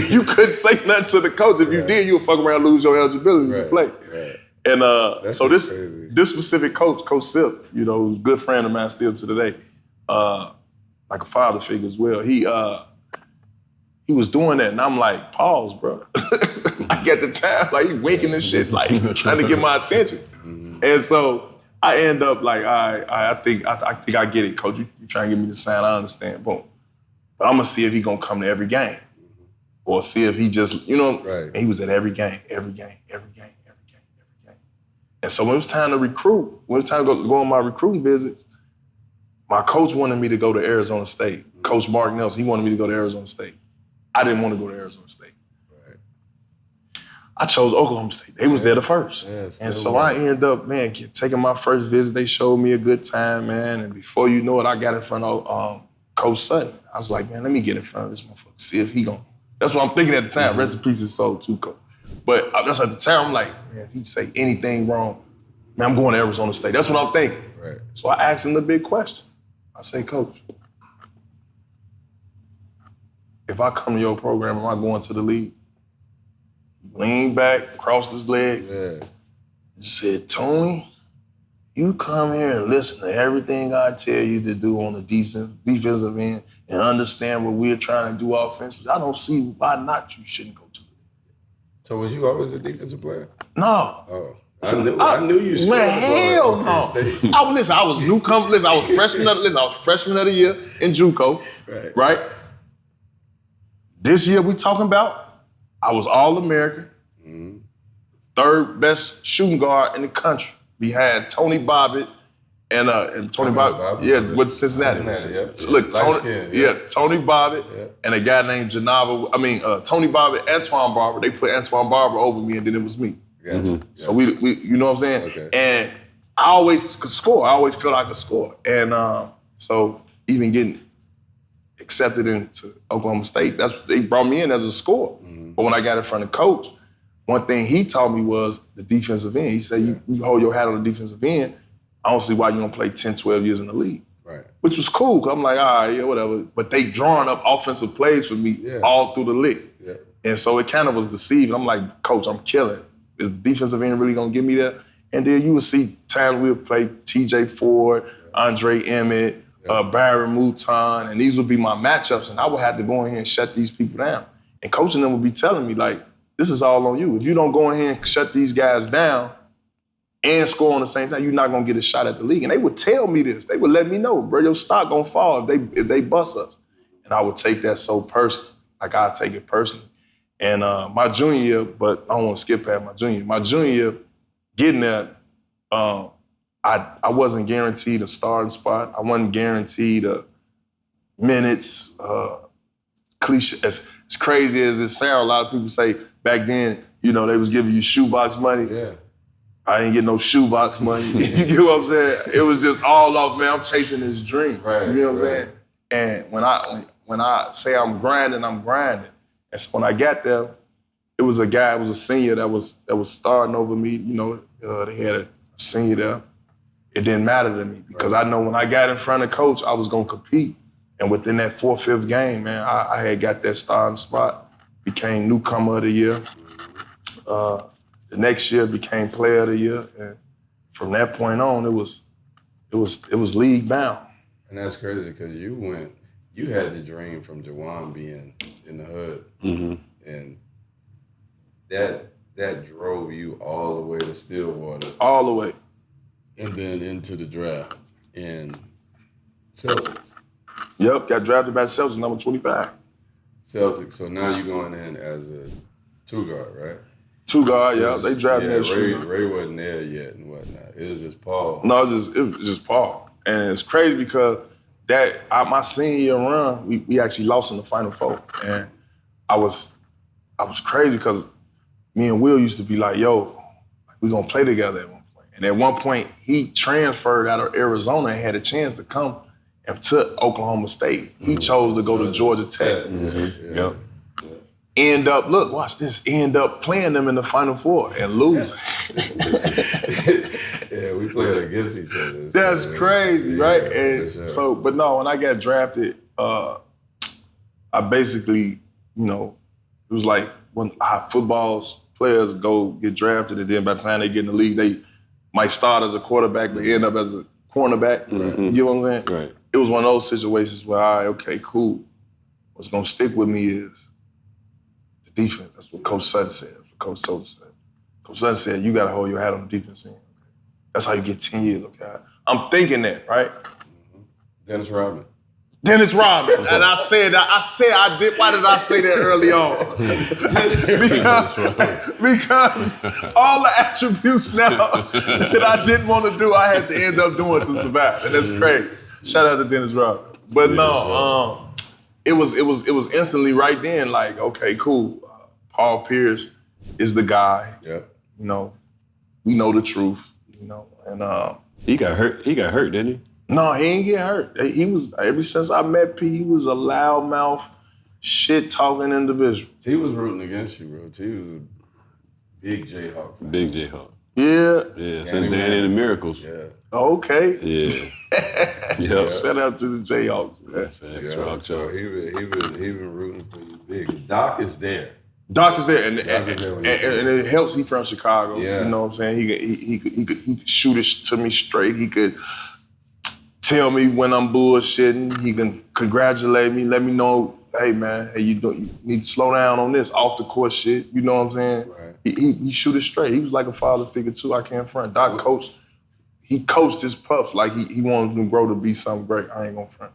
you couldn't say nothing to the coach. If you did, you would fuck around and lose your eligibility to play. Right. And so this specific coach, Coach Sip, you know, who's a good friend of mine still to today, like a father figure as well, he was doing that, and I'm like, pause, bro. Like at the time, like he winking and shit, like trying to get my attention. And so I end up like, I think I get it, coach. You trying to get me to sign, I understand, boom. But I'm gonna see if he gonna come to every game. Or see if he just, you know, and he was at every game. And so when it was time to recruit, when it was time to go on my recruiting visits, my coach wanted me to go to Arizona State. Coach Mark Nelson, he wanted me to go to Arizona State. I didn't want to go to Arizona State. I chose Oklahoma State. They was there the first. And so I ended up, man, taking my first visit. They showed me a good time, man. And before you know it, I got in front of Coach Sutton. I was like, man, let me get in front of this motherfucker, see if he gon'. That's what I'm thinking at the time. Rest in peace, his soul, too, Coach. But that's at the time, I'm like, man, if he say anything wrong, man, I'm going to Arizona State. That's what I'm thinking. Right. So I asked him the big question. I say, Coach, if I come to your program, am I going to the league? He leaned back, crossed his legs, and said, Tony, you come here and listen to everything I tell you to do on the defensive end and understand what we're trying to do offensively. I don't see why not you shouldn't go to the league. So was you always a defensive player? No. Oh. I knew you scored. Man, hell no. I was newcomer. Listen, I was freshman of the year in JUCO. Right? This year we talking about, I was All-American, third best shooting guard in the country behind Tony Bobbitt and Tony Bobbitt, with Cincinnati. So look, Tony Bobbitt and a guy named Tony Bobbitt, Antoine Barber. They put Antoine Barber over me, and then it was me. So we you know what I'm saying? Okay. And I always could score. I always felt I could score. And so even getting accepted into Oklahoma State, they brought me in as a scorer. But when I got in front of coach, one thing he taught me was the defensive end. He said, you hold your hat on the defensive end, I don't see why you don't play 10, 12 years in the league. Right. Which was cool, because I'm like, all right, yeah, whatever. But they drawing up offensive plays for me all through the league. Yeah. And so it kind of was deceiving. I'm like, Coach, I'm killing. Is the defensive end really going to give me that? And then you would see times we would play TJ Ford, Andre Emmett, Barry Mouton, and these would be my matchups, and I would have to go in here and shut these people down. And coaching them would be telling me, like, this is all on you. If you don't go in here and shut these guys down and score on the same time, you're not going to get a shot at the league. And they would tell me this. They would let me know, bro, your stock going to fall if they bust us. And I would take that so personally. Like, I'd take it personally. And my junior year, but I don't want to skip past my junior year. My junior year, getting there, I wasn't guaranteed a starting spot. I wasn't guaranteed minutes. Cliche, as crazy as it sounds, a lot of people say back then, you know, they was giving you shoebox money. Yeah. I ain't getting no shoebox money. You get what I'm saying? It was just all off, man, I'm chasing this dream. Right, you know what I'm saying? And when I say I'm grinding, I'm grinding. And so when I got there, it was a senior that was starting over me. You know, they had a senior there. it didn't matter to me because I know when I got in front of coach, I was gonna compete. And within that 4th, 5th game, man, I had got that starting spot, became newcomer of the year. The next year became player of the year. And from that point on, it was league bound. And that's crazy because you had the dream from Jawan being in the hood. And that drove you all the way to Stillwater. All the way. And then into the draft in Celtics. Yep, got drafted by the Celtics, number 25. Celtics. So now you're going in as a 2-guard, right? 2-guard, yeah. They drafted that Ray wasn't there yet and whatnot. It was just Paul. No, it was just Paul. And it's crazy because my senior year run, we actually lost in the Final Four. And I was crazy because me and Will used to be like, yo, we're going to play together at one point. And at one point, he transferred out of Arizona and had a chance to come and to Oklahoma State. He chose to go to Georgia Tech. Yep. End up playing them in the Final Four and lose. Yeah, we played against each other. That's crazy, right? And so, but no, when I got drafted, I basically, it was like when football players go get drafted, and then by the time they get in the league, they might start as a quarterback, but end up as a cornerback. You know what I'm saying? Right. It was one of those situations where, all right, okay, cool. What's gonna stick with me is the defense. That's what Coach Sutton said. That's what Coach Soda said. Coach Sutton said, you gotta hold your hat on the defense end. That's how you get 10 years, okay? I'm thinking that, right? Dennis Rodman. And I said I did. Why did I say that early on? because all the attributes now that I didn't want to do, I had to end up doing to survive. And that's crazy. Shout out to Dennis Rodman. But no, it was instantly right then, like, okay, cool. Paul Pierce is the guy. Yep. We know the truth, and He got hurt, didn't he? no, he ain't get hurt. He was, ever since I met P, he was a loudmouth, shit-talking individual. T was rooting against you, bro. T was a big Jayhawk fan. Big Jayhawk. Yeah. Yeah, since Danny and the Miracles. Yeah. Okay. Yeah. Yep. Shout out to the Jayhawks, man. Facts, Yeah, rock so chalk. he been rooting for you big. Doc is there. Doc is there, and when it helps. He from Chicago. Yeah. You know what I'm saying? He could shoot it to me straight. He could tell me when I'm bullshitting. He can congratulate me, let me know, hey man, you need to slow down on this off the court shit. You know what I'm saying? Right. He shoot it straight. He was like a father figure too. I can't front. Doc coached. He coached his pups like he wanted them to grow to be something great. I ain't gonna front.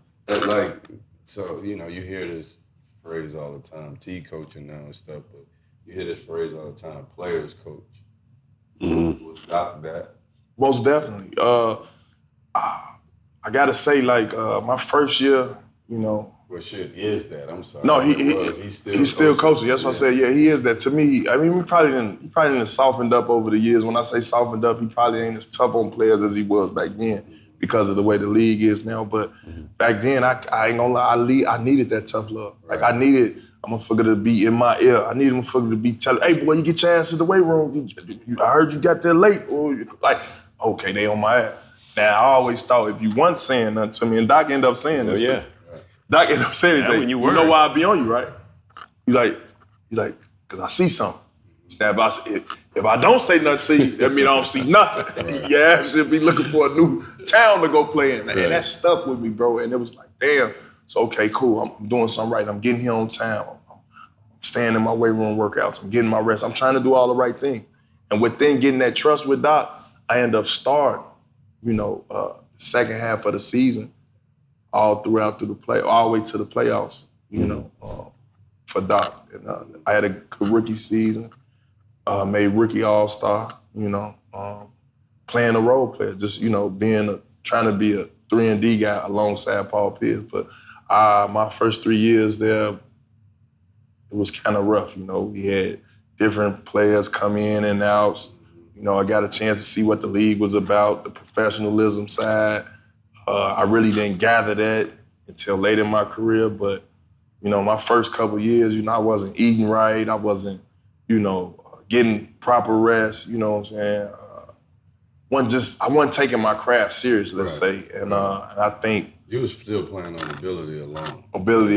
So you hear this phrase all the time, T coaching now and stuff, but you hear this phrase all the time, players coach. Was Doc that? Most definitely. I gotta say, my first year, Well, shit is that. I'm sorry. No, he's still coaching. That's what I said. Yeah, he is that. To me, I mean, he probably didn't softened up over the years. When I say softened up, he probably ain't as tough on players as he was back then because of the way the league is now. But back then, I ain't gonna lie, I needed that tough love. Like I needed a motherfucker to be in my ear. I needed a motherfucker to be telling, hey boy, you get your ass to the weight room. I heard you got there late. Like, okay, they on my ass. Now I always thought if you weren't saying nothing to me, and Doc ended up saying this. Yeah. Doc ended up saying this. When you know why I be on you, right? You like, because I see something. Now, if I don't say nothing to you, that means I don't see nothing. Your ass should be looking for a new town to go play in. And that stuck with me, bro. And it was like, damn. So, okay, cool. I'm doing something right. I'm getting here on time. I'm staying in my weight room workouts. I'm getting my rest. I'm trying to do all the right things. And within getting that trust with Doc, I end up starting, the second half of the season, all the way to the playoffs, for Doc. And I had a good rookie season, made rookie all-star, playing a role player, just, trying to be a 3-and-D guy alongside Paul Pierce. But my first 3 years there, it was kind of rough, We had different players come in and out. I got a chance to see what the league was about, the professionalism side. I really didn't gather that until late in my career, but, my first couple years, I wasn't eating right. I wasn't, getting proper rest, you know what I'm saying? wasn't taking my craft serious, let's say. And I think you was still playing on ability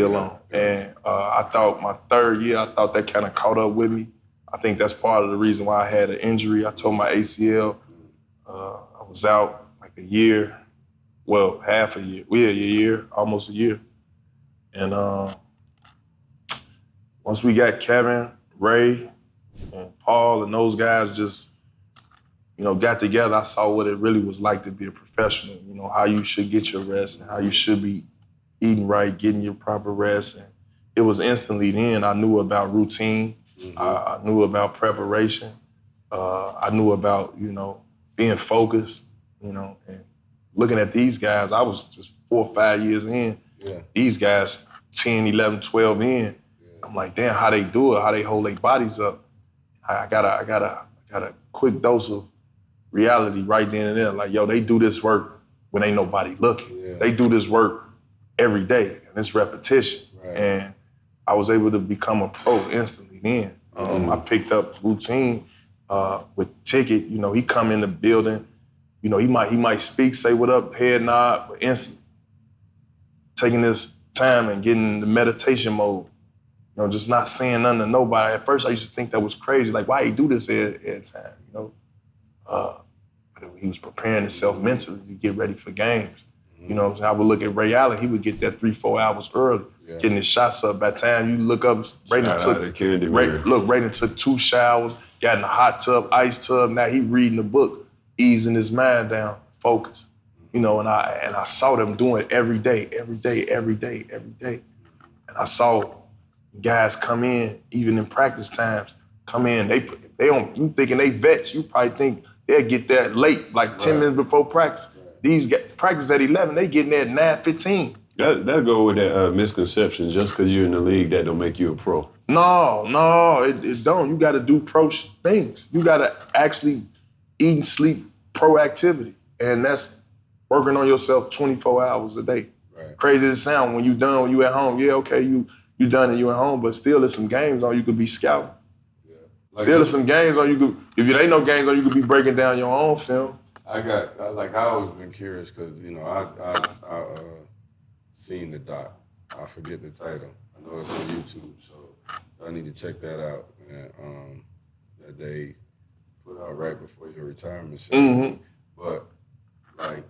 alone. And I thought my third year, I thought that kind of caught up with me. I think that's part of the reason why I had an injury. I tore my ACL. I was out like a year, well, half a year. We had a year, almost a year. And once we got Kevin, Ray, and Paul, and those guys just, got together, I saw what it really was like to be a professional, how you should get your rest and how you should be eating right, getting your proper rest. And it was instantly then I knew about routine. I knew about preparation. I knew about, being focused, and looking at these guys, I was just 4 or 5 years in. Yeah. These guys, 10, 11, 12 in. Yeah. I'm like, damn, how they do it, how they hold their bodies up. I got a quick dose of reality right then and there. Like, yo, they do this work when ain't nobody looking. Yeah. They do this work every day, and it's repetition. Right. And I was able to become a pro instantly then. I picked up routine with Ticket. He come in the building. He might speak, say what up, head nod, but instantly taking this time and getting in the meditation mode. Just not saying nothing to nobody. At first, I used to think that was crazy. Like, why he do this every time? But he was preparing himself mentally to get ready for games. I would look at Ray Allen. He would get that 3-4 hours early, getting his shots up. By the time you look up, Raiden took 2 showers, got in the hot tub, ice tub. Now he reading the book, easing his mind down, focus. And I saw them doing it every day. And I saw guys come in, even in practice times, come in. They don't. You thinking they vets? You probably think they'll get there late, like 10 minutes before practice. These guys practice at 11. They getting there at 9:15. That go with that misconception. Just because you're in the league, that don't make you a pro. No, it don't. You got to do pro things. You got to actually eat and sleep proactivity, and that's working on yourself 24 hours a day. Right. Crazy as it sounds, when you done, when you at home, yeah, okay, you done and you at home, but still there's some games on you could be scouting. Yeah. Like still there's some games on you could, if it ain't no games on you could be breaking down your own film. I always been curious because, I seen the doc. I forget the title. I know it's on YouTube, so I need to check that out. And, that they put out right before your retirement show. Mm-hmm. But, I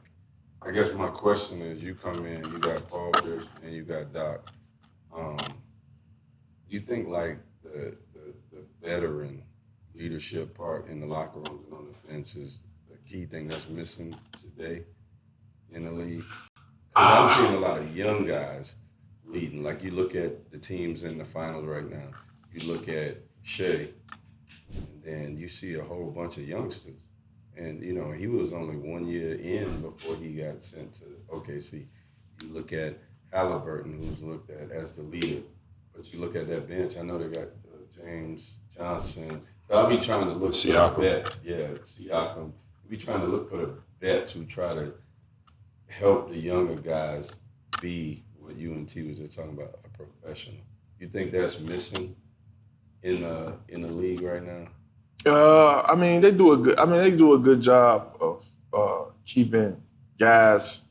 guess my question is, you come in, you got Paul Pierce, and you got Doc. You think, the veteran leadership part in the locker room and on the bench is the key thing that's missing today in the league? I'm seeing a lot of young guys leading. Like, you look at the teams in the finals right now. You look at Shea, and then you see a whole bunch of youngsters. And, he was only 1 year in before he got sent to OKC. You look at Halliburton, who's looked at as the leader. But you look at that bench, I know they got James Johnson. So I'll be trying to look for the vets. Yeah, Siakam. I'll be trying to look for the vets who try to help the younger guys be what you and T was just talking about, a professional. You think that's missing in the league right now? They do a good job of keeping guys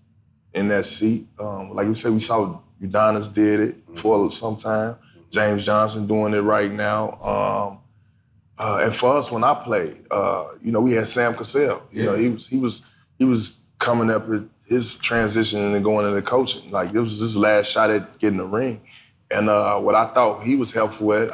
in that seat. Like you said, we saw Udonis did it for some time. James Johnson doing it right now. And for us, when I played, we had Sam Cassell. He was coming up with his transition and going into coaching. Like, it was his last shot at getting the ring. And what I thought he was helpful at,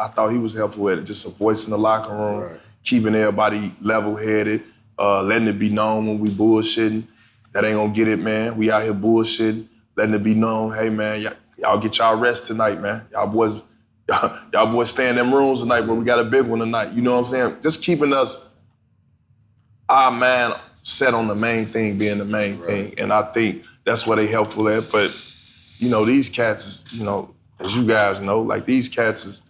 just a voice in the locker room, right. Keeping everybody level-headed, letting it be known when we bullshitting. That ain't gonna get it, man. We out here bullshitting, letting it be known, hey, man, y'all get y'all rest tonight, man. Y'all boys stay in them rooms tonight, but we got a big one tonight. You know what I'm saying? Just keeping our mind set on the main thing being the main thing. And I think that's what they helpful at. But, these cats is, as you guys know, these cats is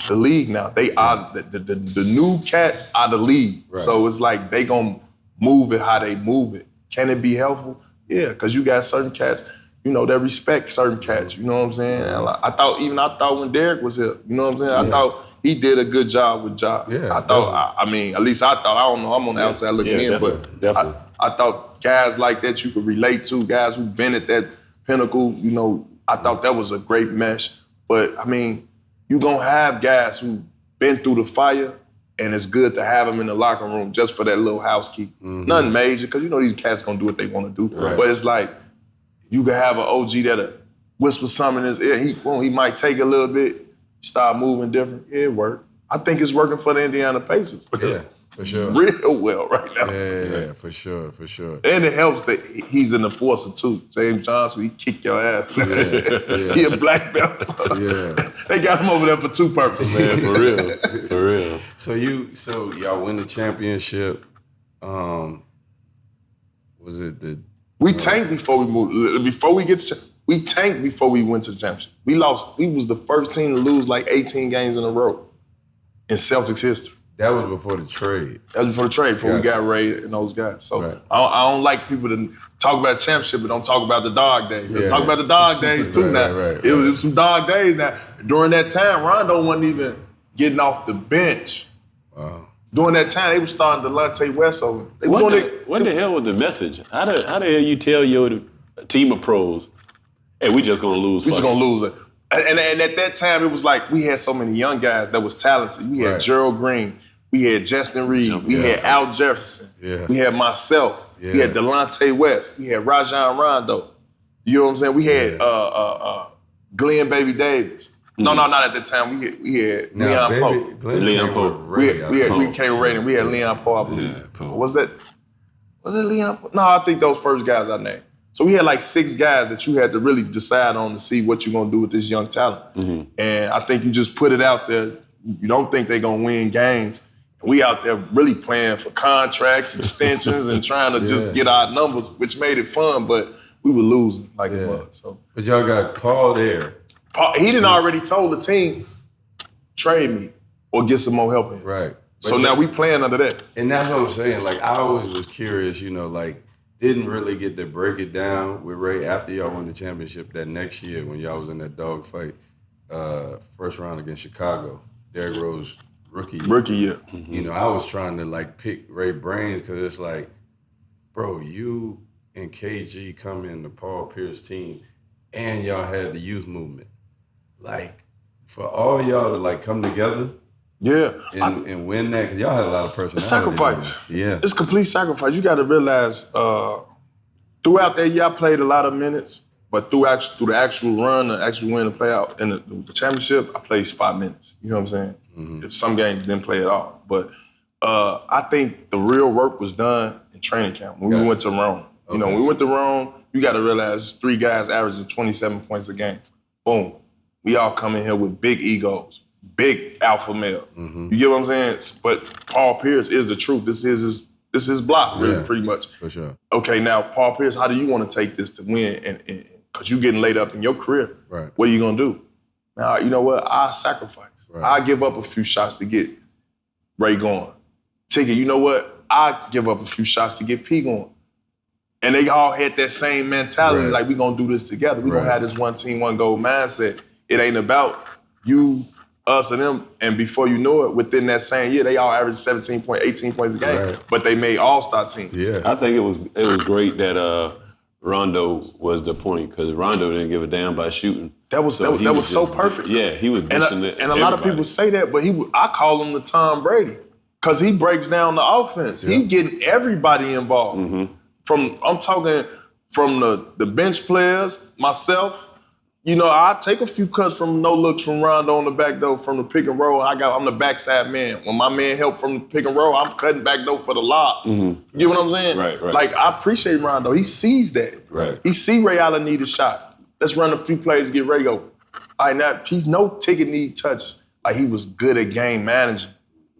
the league now. They are, the new cats are the league. Right. So it's like they gonna move it how they move it. Can it be helpful? Yeah, because you got certain cats, you know, that respect certain cats. You know what I'm saying? And I thought when Derek was here, you know what I'm saying? I thought he did a good job with Ja. Yeah, I thought, I mean, at least I thought. I don't know. I'm on the outside looking in, definitely. I thought guys like that you could relate to, guys who've been at that pinnacle. You know, I thought that was a great mesh. But I mean, you gonna have guys who been through the fire. And it's good to have them in the locker room just for that little housekeeping. Nothing major, because you know these cats gonna do what they want to do. Right. But it's like, you can have an OG that'll whisper something in his ear. He might take a little bit, start moving different. Yeah, it worked. I think it's working for the Indiana Pacers. Yeah, for sure. Real well right now. Yeah, for sure. And it helps that he's an enforcer too. James Johnson, he kick your ass. He a black belt. They got him over there for two purposes. Man, for real. So y'all win the championship. Was it the? We tanked before we moved. We tanked before we went to the championship. We lost. We was the first team to lose like 18 games in a row in Celtics history. That was before the trade. That was before the trade, before we got Ray and those guys. So I don't like people to talk about championship, but don't talk about the dog days. Let's talk about the dog days too now. It was some dog days now. During that time, Rondo wasn't even getting off the bench. Wow. During that time, they were starting Delonte West over. What the hell was the message? How the hell you tell your team of pros, hey, we just gonna lose? We just gonna lose it. And at that time, it was like we had so many young guys that was talented. We had Gerald Green. We had Justin Reed. We had Al Jefferson. We had myself. We had Delonte West. We had Rajon Rondo. You know what I'm saying? We had Glenn Baby Davis. No, not at that time. We had Leon Pope. Leon Pope. We came with Ray, and we had Leon Pope, I believe. Was it Leon Pope? No, I think those first guys I named. So we had like 6 guys that you had to really decide on to see what you're gonna do with this young talent. And I think you just put it out there. You don't think they're gonna win games. We out there really playing for contracts, extensions, and trying to just get our numbers, which made it fun, but we were losing like it was. So. But y'all got Paul there. He didn't already told the team, trade me or get some more help in. Right. So now we playing under that. And that's what I'm saying. Like, I always was curious, you know, like, didn't really get to break it down with Ray after y'all won the championship that next year when y'all was in that dogfight, first round against Chicago, Derrick Rose rookie year. You know, I was trying to like pick Ray brains because it's like, bro, you and KG come in the Paul Pierce team and y'all had the youth movement. Like, for all y'all to like come together and win that, because y'all had a lot of personality. It's sacrifice. Yeah. It's complete sacrifice. You got to realize throughout that year I played a lot of minutes, but through the actual run, the actual win, the playoff, and the championship, I played spot minutes. You know what I'm saying? If some games didn't play at all. But I think the real work was done in training camp when we went to Rome. You know, when we went to Rome, you got to realize it's 3 guys averaging 27 points a game. Boom. We all come in here with big egos, big alpha male. You get what I'm saying? But Paul Pierce is the truth. This is his block, really, pretty much. For sure. Okay, now, Paul Pierce, how do you want to take this to win? And because you're getting laid up in your career. Right. What are you going to do? Now, you know what? I sacrifice. Right. I give up a few shots to get Ray going. Tigger, you know what? I give up a few shots to get P going. And they all had that same mentality, like, we going to do this together. We going to have this one team, one goal mindset. It ain't about you, us, and them. And before you know it, within that same year, they all averaged 17 points, 18 points a game. But they made all-star teams. Yeah. I think it was great that Rondo was the point, because Rondo didn't give a damn about shooting. That was so perfect. Yeah, he was dishing it. And a lot of people say that, but I call him the Tom Brady, because he breaks down the offense. He getting everybody involved. I'm talking from the bench players, myself. You know, I take a few cuts from no looks from Rondo on the back door from the pick and roll. I'm the backside man. When my man help from the pick and roll, I'm cutting back door for the lob. You get what I'm saying? Right. Like, I appreciate Rondo. He sees that. Right. He see Ray Allen need a shot. Let's run a few plays to get Ray open. All right, now, he's no ticket need touches. Like, he was good at game managing.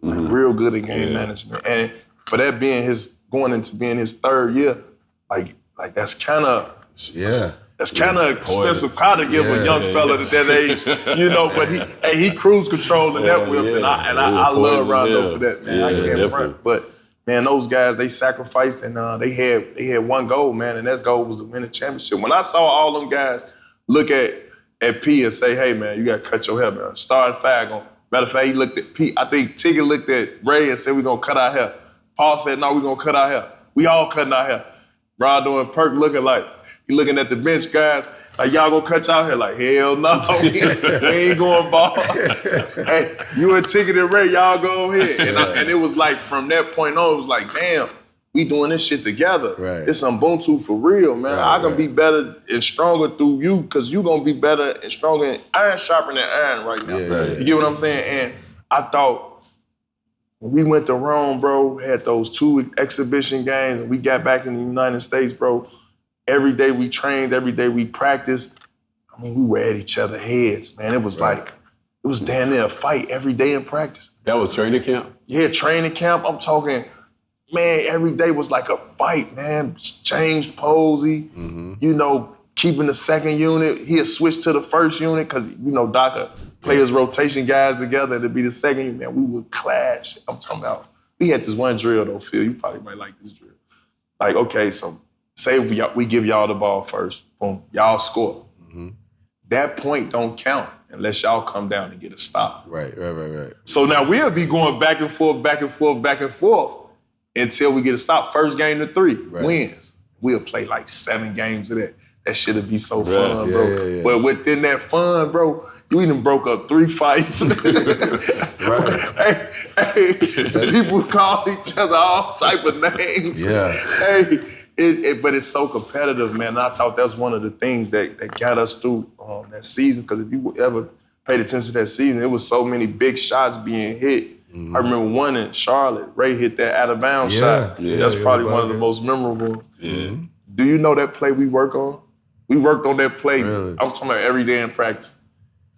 Like, real good at game management. And for that going into being his 3rd year, like that's kind of... That's kind of expensive car to give a young fella at that age, you know. But he cruise control in that whip, and I love Rondo for that, man. I can't front. But man, those guys, they sacrificed and they had one goal, man, and that goal was to win the championship. When I saw all them guys look at P and say, hey, man, you got to cut your hair, man. Starting five. Matter of fact, he looked at P. I think Tigger looked at Ray and said, we're going to cut our hair. Paul said, no, we're going to cut our hair. We all cutting our hair. Rondo and Perk looking like, he looking at the bench guys, like, y'all gonna cut y'all hair? Like, hell no, we ain't going ball. Hey, you and Tigger and Ray, y'all go ahead. And it was like, from that point on, it was like, damn, we doing this shit together. Right. It's Ubuntu for real, man. I can be better and stronger through you because you gonna be better and stronger. And iron sharper than iron right now. You get what I'm saying? And I thought when we went to Rome, bro, had those 2 exhibition games, and we got back in the United States, bro, every day we trained, every day we practiced. I mean, we were at each other's heads, man. It was like, it was damn near a fight every day in practice. That was training camp? Yeah, training camp. I'm talking, man, every day was like a fight, man. James Posey, you know, keeping the second unit. He'd switch to the first unit because, you know, Doc play his rotation guys together to be the second unit. Man, we would clash. I'm talking about, we had this one drill, though, Phil. You probably might like this drill. Like, okay, so say we give y'all the ball first. Boom, y'all score. That point don't count unless y'all come down and get a stop. Right. So now we'll be going back and forth until we get a stop. First game to 3 wins. We'll play like 7 games of that. That shit'll be so fun, bro. Yeah. But within that fun, bro, you even broke up 3 fights. hey, people call each other all type of names. Yeah. Hey, but it's so competitive, man. And I thought that's one of the things that got us through that season. Because if you ever paid attention to that season, it was so many big shots being hit. I remember one in Charlotte. Ray hit that out of bounds shot. That's probably one of the most memorable ones. Do you know that play we work on? We worked on that play. Really? I'm talking about every day in practice.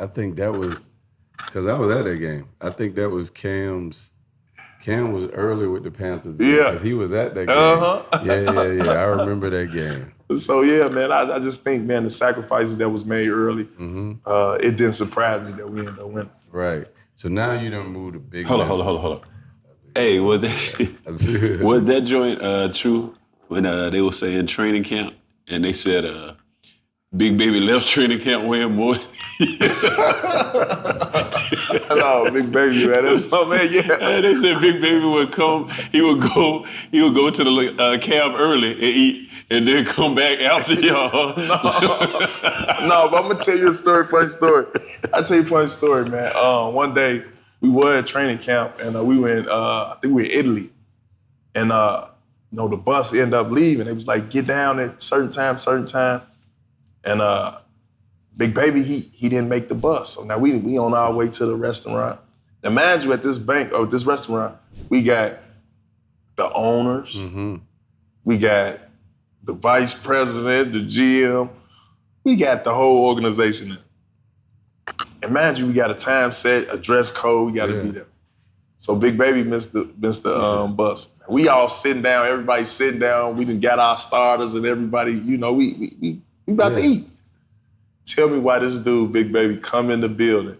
I think that was, because I was at that game. I think that was Cam's. Cam was early with the Panthers. Because he was at that game. Yeah. I remember that game. So, yeah, man, I just think, man, the sacrifices that was made early, it didn't surprise me that we ended up winning. Right. So now you done moved to big Hold on. Hey, was that joint true when they were saying training camp and they said Big Baby left training camp weighing more? No, Big Baby, man. That's my man, And they said Big Baby would come, he would go to the camp early and eat and then come back after y'all. No, but I'm gonna tell you a funny story. I'll tell you a funny story, man. One day we were at training camp and we were in, I think we were in Italy. And the bus ended up leaving. It was like, get down at certain time. And Big Baby, he didn't make the bus. So now we on our way to the restaurant. Now mind you, at this this restaurant, we got the owners, we got the vice president, the GM, we got the whole organization. And mind you, we got a time set, a dress code, we gotta be there. So Big Baby missed the bus. We all sitting down, everybody sitting down, we done got our starters and everybody, you know, we about to eat. Tell me why this dude, Big Baby, come in the building.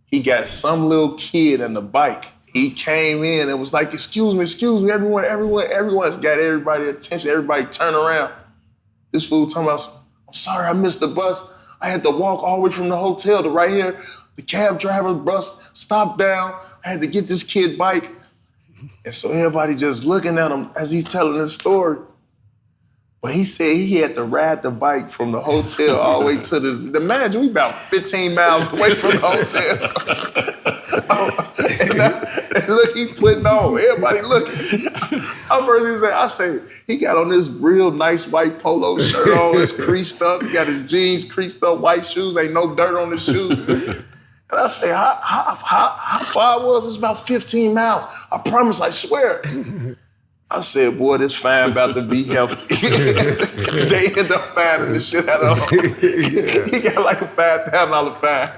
He got some little kid on the bike. He came in and was like, excuse me, everyone's got everybody's attention. Everybody turn around. This fool talking about, I'm sorry, I missed the bus. I had to walk all the way from the hotel to right here. The cab driver bus stopped down. I had to get this kid bike. And so everybody just looking at him as he's telling this story. But he said he had to ride the bike from the hotel all the way to the manager. We about 15 miles away from the hotel. And look, he putting on. Everybody looking. I say, he got on this real nice white polo shirt on. It's creased up. He got his jeans creased up, white shoes. Ain't no dirt on the shoes. And I say, how far it was? It's about 15 miles. I promise, I swear. I said, boy, this fine about to be hefty. They end up fining the shit out of him. He got like a $5,000 fine.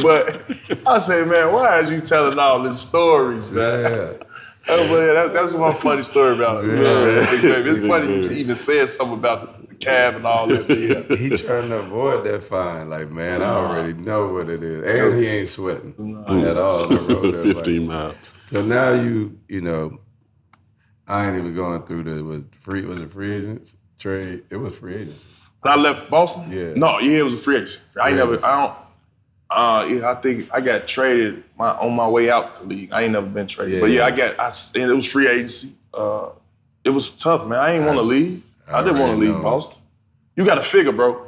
But I say, man, why is you telling all these stories, man? That's one funny story about it. Big Baby. It's funny you even said something about the cab and all that. He trying to avoid that fine. Like, man, I already know what it is. And he ain't sweating at all on the road. 15 miles. So now you know, I ain't even going through was it free agents trade? It was free agency. When I left Boston? Yeah. No, yeah, it was a free agent. I think I got traded on my way out the league. I ain't never been traded. But and it was free agency. It was tough, man. I ain't want to leave. I didn't want to leave Boston. You got to figure, bro.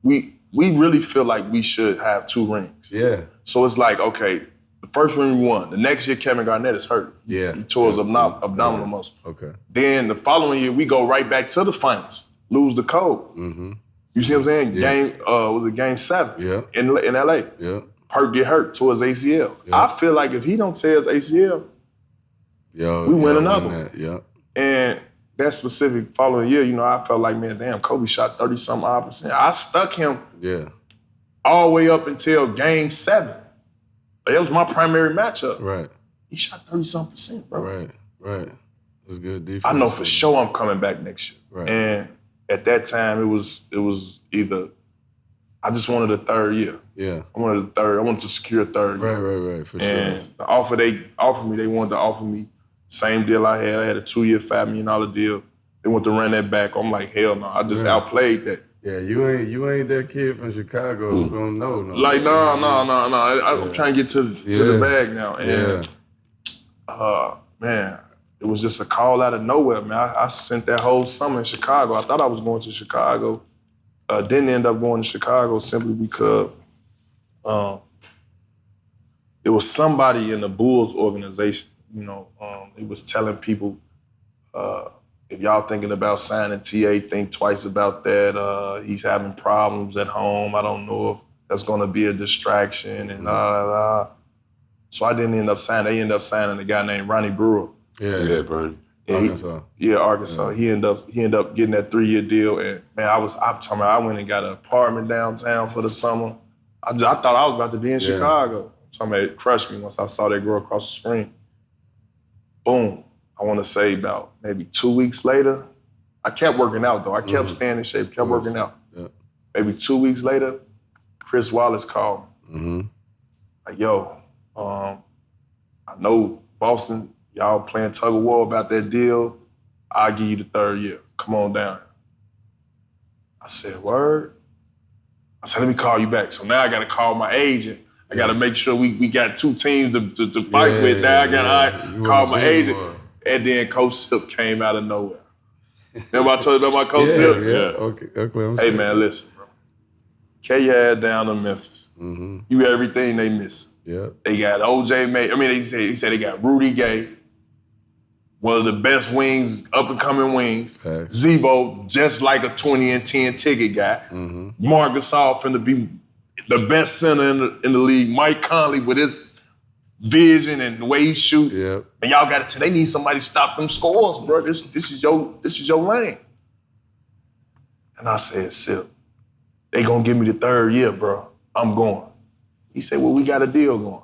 We really feel like we should have 2 rings. Yeah. So it's like, okay, the first ring we won. The next year, Kevin Garnett is hurt. Yeah. He tore his abdominal muscle. Okay. Then the following year, we go right back to the finals, lose the code. Mm-hmm. You see what I'm saying? Yeah. Game 7 Yeah. in LA. Yeah. Hurt get hurt towards ACL. Yeah. I feel like if he don't tear his ACL, we win another one. Yeah. And that specific following year, I felt like, man, damn, Kobe shot 30-something odd %. I stuck him all the way up until game 7. That was my primary matchup. Right. He shot 30-something %, bro. Right. It was good defense. I know for sure I'm coming back next year. Right. And at that time, it was either I just wanted a 3rd year. Yeah. I wanted to secure a 3rd year. Right, for and sure. the offer they offered me, they wanted to offer me same deal I had. I had a 2-year, $5 million deal. They wanted to run that back. I'm like, hell no. I just outplayed that. Yeah, you ain't that kid from Chicago who gonna know. Like, no. I'm trying to get to the bag now. And man, it was just a call out of nowhere, man. I spent that whole summer in Chicago. I thought I was going to Chicago. Didn't end up going to Chicago simply because it was somebody in the Bulls organization. It was telling people, if y'all thinking about signing TA, think twice about that. He's having problems at home. I don't know if that's going to be a distraction and So I didn't end up signing. They ended up signing a guy named Ronnie Brewer. Yeah, Bernie. Arkansas. Arkansas. He ended up getting that 3-year deal. And man, I went and got an apartment downtown for the summer. I thought I was about to be in Chicago. It crushed me once I saw that girl across the screen. Boom. I want to say about maybe 2 weeks later, I kept working out though. I kept staying in shape, kept working out. Yeah. Maybe 2 weeks later, Chris Wallace called me. Mm-hmm. Like, yo, I know Boston, y'all playing tug of war about that deal. I'll give you the 3rd year. Come on down. I said, word? I said, let me call you back. So now I got to call my agent. I got to make sure we got 2 teams to fight with. Now I got to call my agent. And then Coach Sip came out of nowhere. Remember I told you about my Coach Sip? Yeah. Okay. Hey, man, listen, bro. Carry your ass down to Memphis. Mm-hmm. You got everything they miss. Yeah. They got OJ May. He said they got Rudy Gay, one of the best wings, up-and-coming wings. Facts. Zebo, just like a 20 and 10 ticket guy. Mm-hmm. Marc Gasol finna be the best center in the league. Mike Conley with his vision and the way he shoot. Yeah. And y'all got to. They need somebody to stop them scores, bro. This is your lane. And I said, Sip, they gonna give me the 3rd year, bro. I'm going. He said, well, we got a deal going.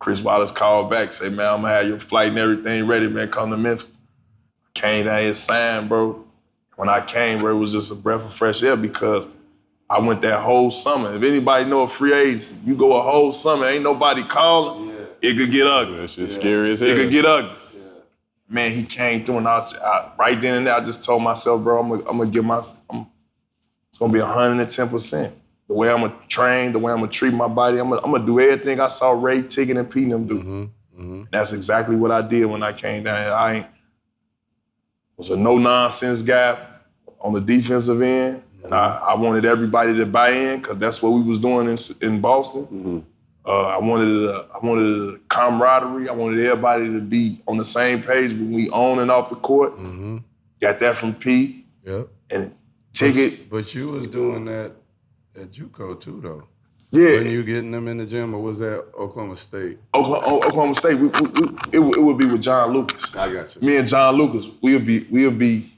Chris Wallace called back, said, man, I'm gonna have your flight and everything ready, man. Come to Memphis. Came down here, signed, bro. When I came, bro, it was just a breath of fresh air because I went that whole summer. If anybody know a free agent, you go a whole summer, ain't nobody calling, it could get ugly. That shit's scary as hell. It could get ugly. Yeah. Man, he came through and right then and there, I just told myself, bro, I'm gonna give it's gonna be 110%. The way I'm gonna train, the way I'm gonna treat my body, I'm gonna do everything I saw Ray, Tiggin, and Pete them do. Mm-hmm. Mm-hmm. That's exactly what I did when I came down here. I was a no-nonsense guy on the defensive end. And I wanted everybody to buy in because that's what we was doing in Boston. Mm-hmm. I wanted the camaraderie. I wanted everybody to be on the same page when we on and off the court. Mm-hmm. Got that from P. Yep. And Ticket. But you was doing that at JUCO too, though. Yeah. When you getting them in the gym, or was that Oklahoma State? Oklahoma State. It would be with John Lucas. I got you. Me and John Lucas. We'll be.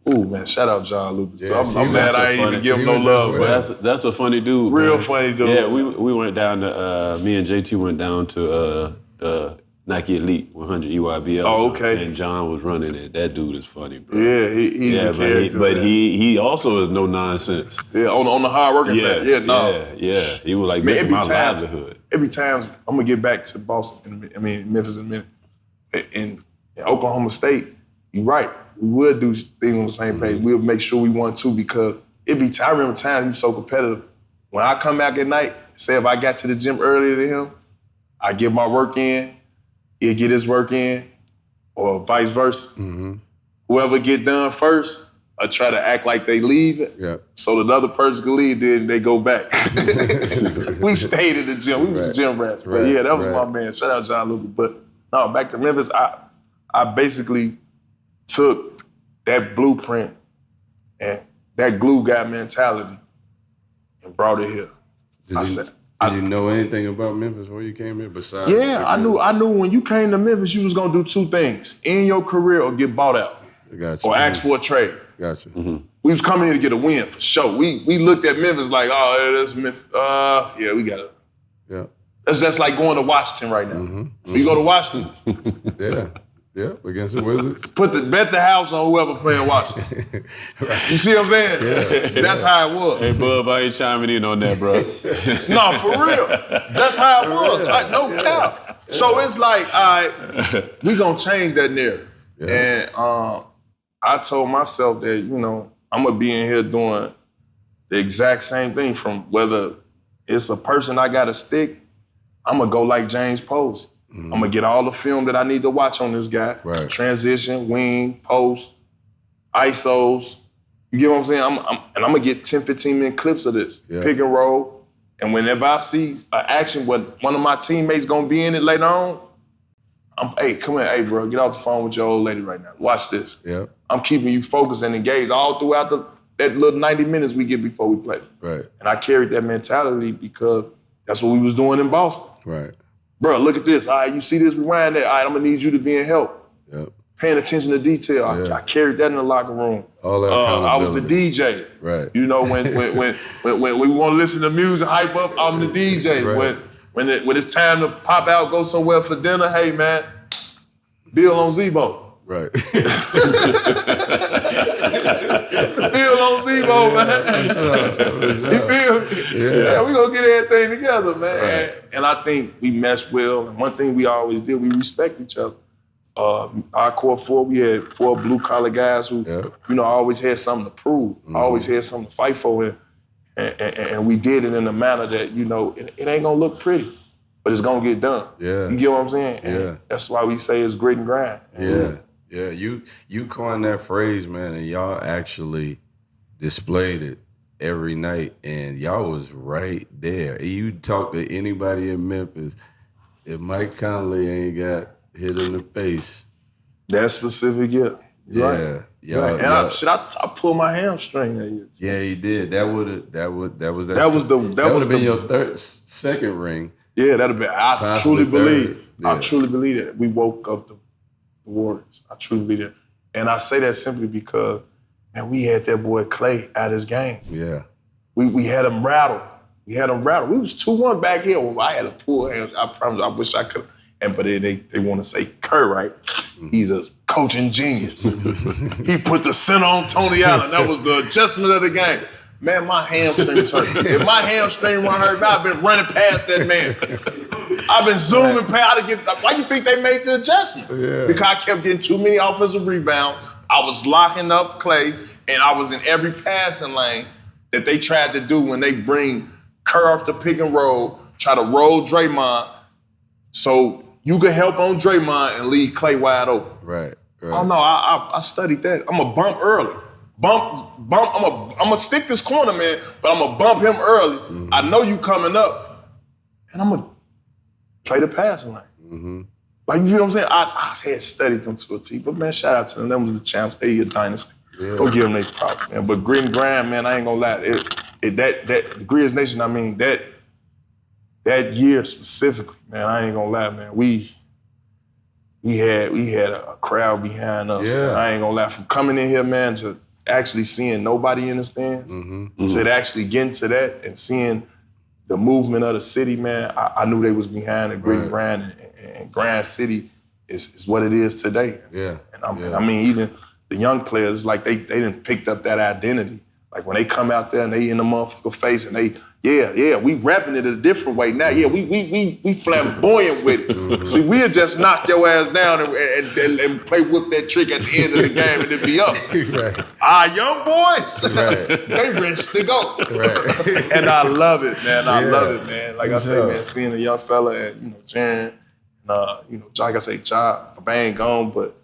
Ooh, man, shout out John Lucas. Yeah, I'm mad I ain't even give him no love. But that's a funny dude. Real man. funny dude. Yeah, we went down to, me and JT went down to the Nike Elite 100 EYBL. Oh, okay. And John was running it. That dude is funny, bro. Yeah, he's a character. But he also is no nonsense. Yeah, on the hard working side. Yeah, no. Yeah. He was like, this is my livelihood. Every time I'm gonna get back to Boston, Memphis in a minute. And In Oklahoma State, you're right. We would do things on the same page. We'll make sure we want to because I remember times he was so competitive. When I come back at night, say if I got to the gym earlier than him, I get my work in, he'll get his work in, or vice versa. Whoever get done first, I try to act like they leave it so that the other person can leave, then they go back. We stayed in the gym. We was gym rats. But yeah, that was my man. Shout out John Lucas. But no, back to Memphis, I basically took that blueprint and that glue guy mentality and brought it here. Did you know anything about Memphis when you came here besides? Yeah, I knew when you came to Memphis, you was gonna do two things: end your career or get bought out, or ask for a trade. Gotcha. We was coming here to get a win for sure. We looked at Memphis like, oh, that's Memphis. Yeah, we got it. Yeah. That's just like going to Washington right now. You go to Washington. Yeah, against the Wizards. Bet the house on whoever playing Washington. You see what I'm saying? Yeah. That's how it was. Hey, Bub, I ain't chiming in on that, bro. No, for real. That's how it was. No cap. So it's like, all right, we gonna change that narrative. Yeah. And I told myself that, I'm gonna be in here doing the exact same thing, from whether it's a person I gotta stick, I'm gonna go like James Posey. I'm gonna get all the film that I need to watch on this guy. Right. Transition, wing, post, ISOs. You get what I'm saying? I'm gonna get 10, 15-minute clips of this. Yeah. Pick and roll. And whenever I see an action where one of my teammates gonna be in it later on, hey, come here, hey, bro, get off the phone with your old lady right now. Watch this. Yeah. I'm keeping you focused and engaged all throughout that little 90 minutes we get before we play. Right. And I carried that mentality because that's what we was doing in Boston. Right. Bro, look at this. All right, you see this? Rewind that. All right, I'm gonna need you to be in help. Yep. Paying attention to detail. I carried that in the locker room. All that I was the DJ. Right. When we want to listen to music, hype up, I'm the DJ. Right. When it's time to pop out, go somewhere for dinner, hey man, bill on Zebo. Right. Bill on Zebo, man. You feel me? Yeah, we gonna get everything together, man. Right. And I think we meshed well. And one thing we always did, we respect each other. Our core four, we had 4 blue-collar guys who, always had something to prove, always had something to fight for. And we did it in a manner that, it ain't gonna look pretty, but it's gonna get done. Yeah. You get what I'm saying? And that's why we say it's grit and grind. Yeah. Yeah, you coined that phrase, man, and y'all actually displayed it every night, and y'all was right there. You talk to anybody in Memphis, if Mike Conley ain't got hit in the face. That specific, right. Yeah. And I pulled my hamstring that year. Yeah, he did. That would have been your second ring. Yeah, that'd have been. I truly believe that we woke up the Warriors. I truly believe that. And I say that simply because, man, we had that boy Clay at his game. Yeah. We had him rattled. We was 2-1 back here. Well, I had a pull hands. I promise. I wish I could. But they want to say Kerr, right? He's a coaching genius. He put the center on Tony Allen. That was the adjustment of the game. Man, my hamstring was hurt. If my hamstring wasn't hurt, I've been running past that man. I've been zooming past. Why you think they made the adjustment? Yeah. Because I kept getting too many offensive rebounds. I was locking up Clay, and I was in every passing lane that they tried to do when they bring Kerr off the pick and roll, try to roll Draymond, so you could help on Draymond and leave Clay wide open. Right. Oh no, I studied that. I'm gonna bump early. Bump. I'm gonna stick this corner, man, but I'm gonna bump him early. Mm-hmm. I know you coming up, and I'm gonna play the passing lane. Like, you know what I'm saying? I had studied them to a T, but man, shout out to them. Them was the champs. They a dynasty. Yeah. Go give them their props, man. But Grit and Grind, man, I ain't gonna lie. That Grizz Nation, I mean, that year specifically, man, I ain't gonna lie, man. We had a crowd behind us. Yeah. Man. I ain't gonna lie. From coming in here, man, to actually seeing nobody in the stands, to actually getting to that and seeing the movement of the city, man, I knew they was behind the Grit and Grind, and Grind City is what it is today. Yeah. And I mean, even the young players, like they didn't picked up that identity Like when they come out there and they in the motherfucker face and they, we rapping it a different way now. Yeah, we flamboyant with it. See, we'll just knock your ass down and play whip that trick at the end of the game and it be up. Right. Our young boys, Right. they ready to go. Right. And I love it, man. I love it, man. Like I say, man, seeing a young fella and, Jan, like I say, Ja, Bang gone, but,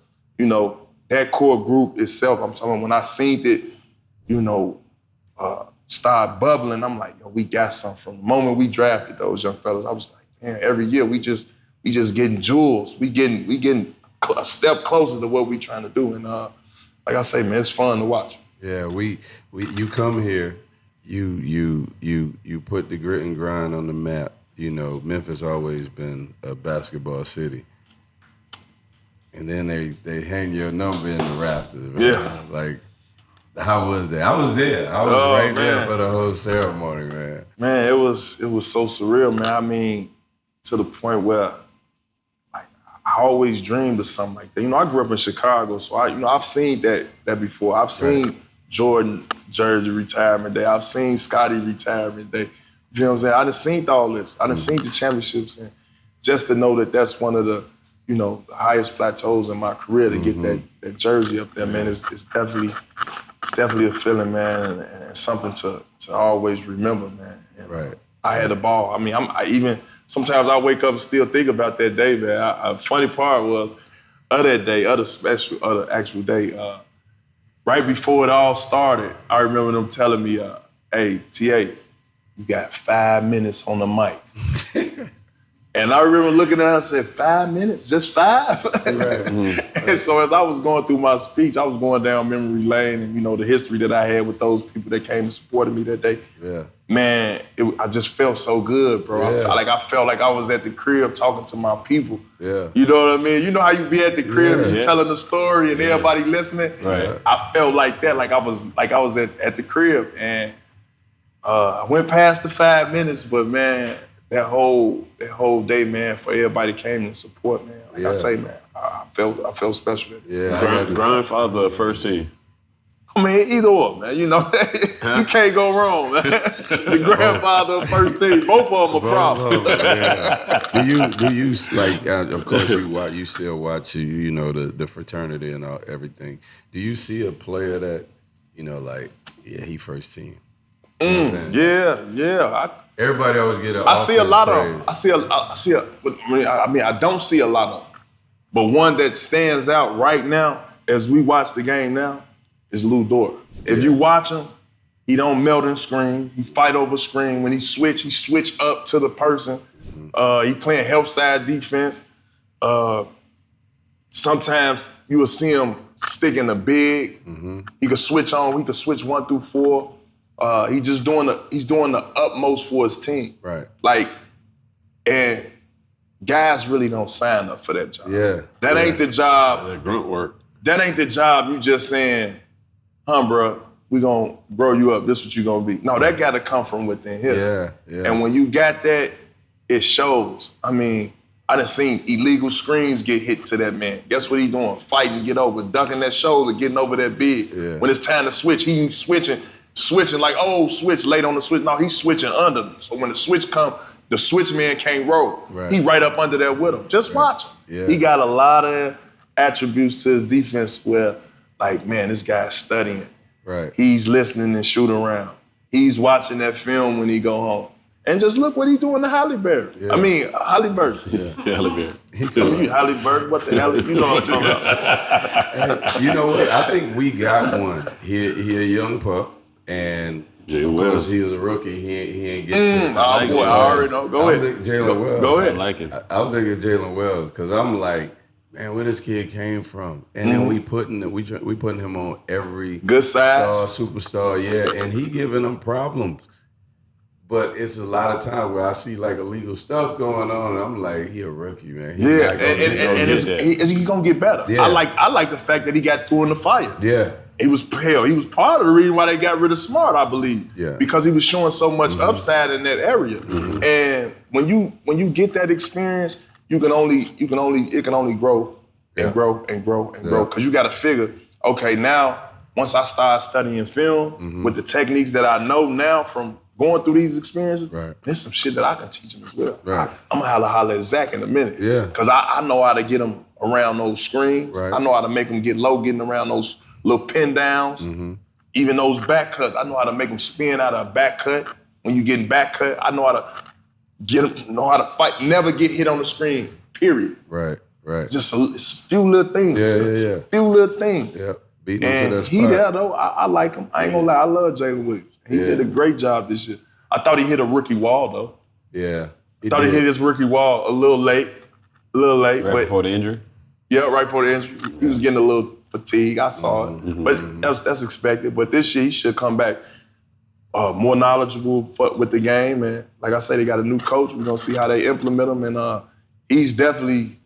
that core group itself, I'm talking when I seen it, start bubbling, I'm like, yo, we got something. From the moment we drafted those young fellas, I was like, man, every year we just getting jewels. We getting a step closer to what we trying to do. And like I say, man, it's fun to watch. Yeah, you come here, you put the grit and grind on the map. Memphis always been a basketball city. And then they hang your number in the rafters, man. Yeah. Like, how was that? I was there. I was there for the whole ceremony, man. Man, it was so surreal, man. I mean, to the point where I always dreamed of something like that. I grew up in Chicago, so I've seen that before. I've seen Jordan jersey retirement day. I've seen Scotty retirement day. You know what I'm saying? I done seen all this. I done seen the championships, and just to know that that's one of the the highest plateaus in my career to get that jersey up there, man, it's definitely a feeling, man, and something to always remember, man. And right. I had a ball. I mean, I even sometimes I wake up and still think about that day, man. Funny part was that day, the actual day, right before it all started, I remember them telling me, "Hey, TA, you got 5 minutes on the mic." And I remember looking at her and said, 5 minutes? Just 5? Right. And so as I was going through my speech, I was going down memory lane and, the history that I had with those people that came and supported me that day. Yeah. Man, I just felt so good, bro. Yeah. I felt like I was at the crib talking to my people. Yeah. You know what I mean? You know how you be at the crib and you telling the story and everybody listening? Right. I felt like that, like I was at the crib. And I went past the 5 minutes, but man, that whole day, man, for everybody came to support, man. Like I say, man, I felt special. Yeah, grandfather, first team. I mean, either or, man. You can't go wrong, man. The grandfather of first team, both of them a problem. Do you like? Of course, you still watch. The fraternity and everything. Do you see a player that he first team? Yeah. Everybody always get I see a lot of them. I don't see a lot of them. But one that stands out right now, as we watch the game now, is Lou Dort. If you watch him, he don't melt and screen. He fight over screen. When he switch up to the person. He playing help side defense. Sometimes you will see him sticking the big. He could switch on. He could switch 1 through 4. He's doing the utmost for his team. Right. And guys really don't sign up for that job. Yeah. That ain't the job. That grunt work. That ain't the job you just saying, bro, we gonna grow you up. This is what you gonna be. No, that gotta come from within here. Yeah. And when you got that, it shows. I mean, I done seen illegal screens get hit to that man. Guess what he doing? Fighting, get over, ducking that shoulder, getting over that big. Yeah. When it's time to switch, he ain't switching like, switch late on the switch. No, he's switching under. So when the switch come, the switch man can't roll. Right. He right up under there with him. Just watch him. Yeah. He got a lot of attributes to his defense where, like, man, this guy's studying. Right. He's listening and shooting around. He's watching that film when he go home. And just look what he doing to Halliburton. Yeah. I mean, Halliburton. Yeah, Halliburton. Halliburton, what the hell? You know what I'm talking about. And you know what? I think we got one. He a young pup. And of course, he was a rookie. He ain't get to. I already know. Go ahead. Jalen Wells. Go ahead. I like it. I'm thinking Jalen Wells because I'm like, man, where this kid came from? And then we putting him on every good size superstar, and he giving them problems. But it's a lot of times where I see like illegal stuff going on, and I'm like, he a rookie, man. He's gonna get better. Yeah. I like the fact that he got through in the fire. Yeah. He was part of the reason why they got rid of Smart, I believe. Yeah. Because he was showing so much upside in that area. And when you get that experience, it can only grow and grow and grow and grow. Because you got to figure, okay, now once I started studying film with the techniques that I know now from going through these experiences, there's some shit that I can teach them as well. Right. I'm gonna holler at Zach in a minute. Yeah. Because I know how to get them around those screens. Right. I know how to make them get low, getting around those little pin downs. Even those back cuts, I know how to make them spin out of a back cut. When you getting back cut, I know how to get them, know how to fight, never get hit on the screen, period. Right. Just a few little things. Yeah. A few little things. Yeah. Beating him to that spot. He there though, I like him. I ain't gonna lie, I love Jalen Williams. He did a great job this year. I thought he hit a rookie wall though. Yeah. He hit his rookie wall a little late. Right before the injury? Yeah, right before the injury. He was getting a little fatigue. I saw it. But that's expected. But this year he should come back more knowledgeable with the game. And like I say, they got a new coach. We're gonna see how they implement him. And he's definitely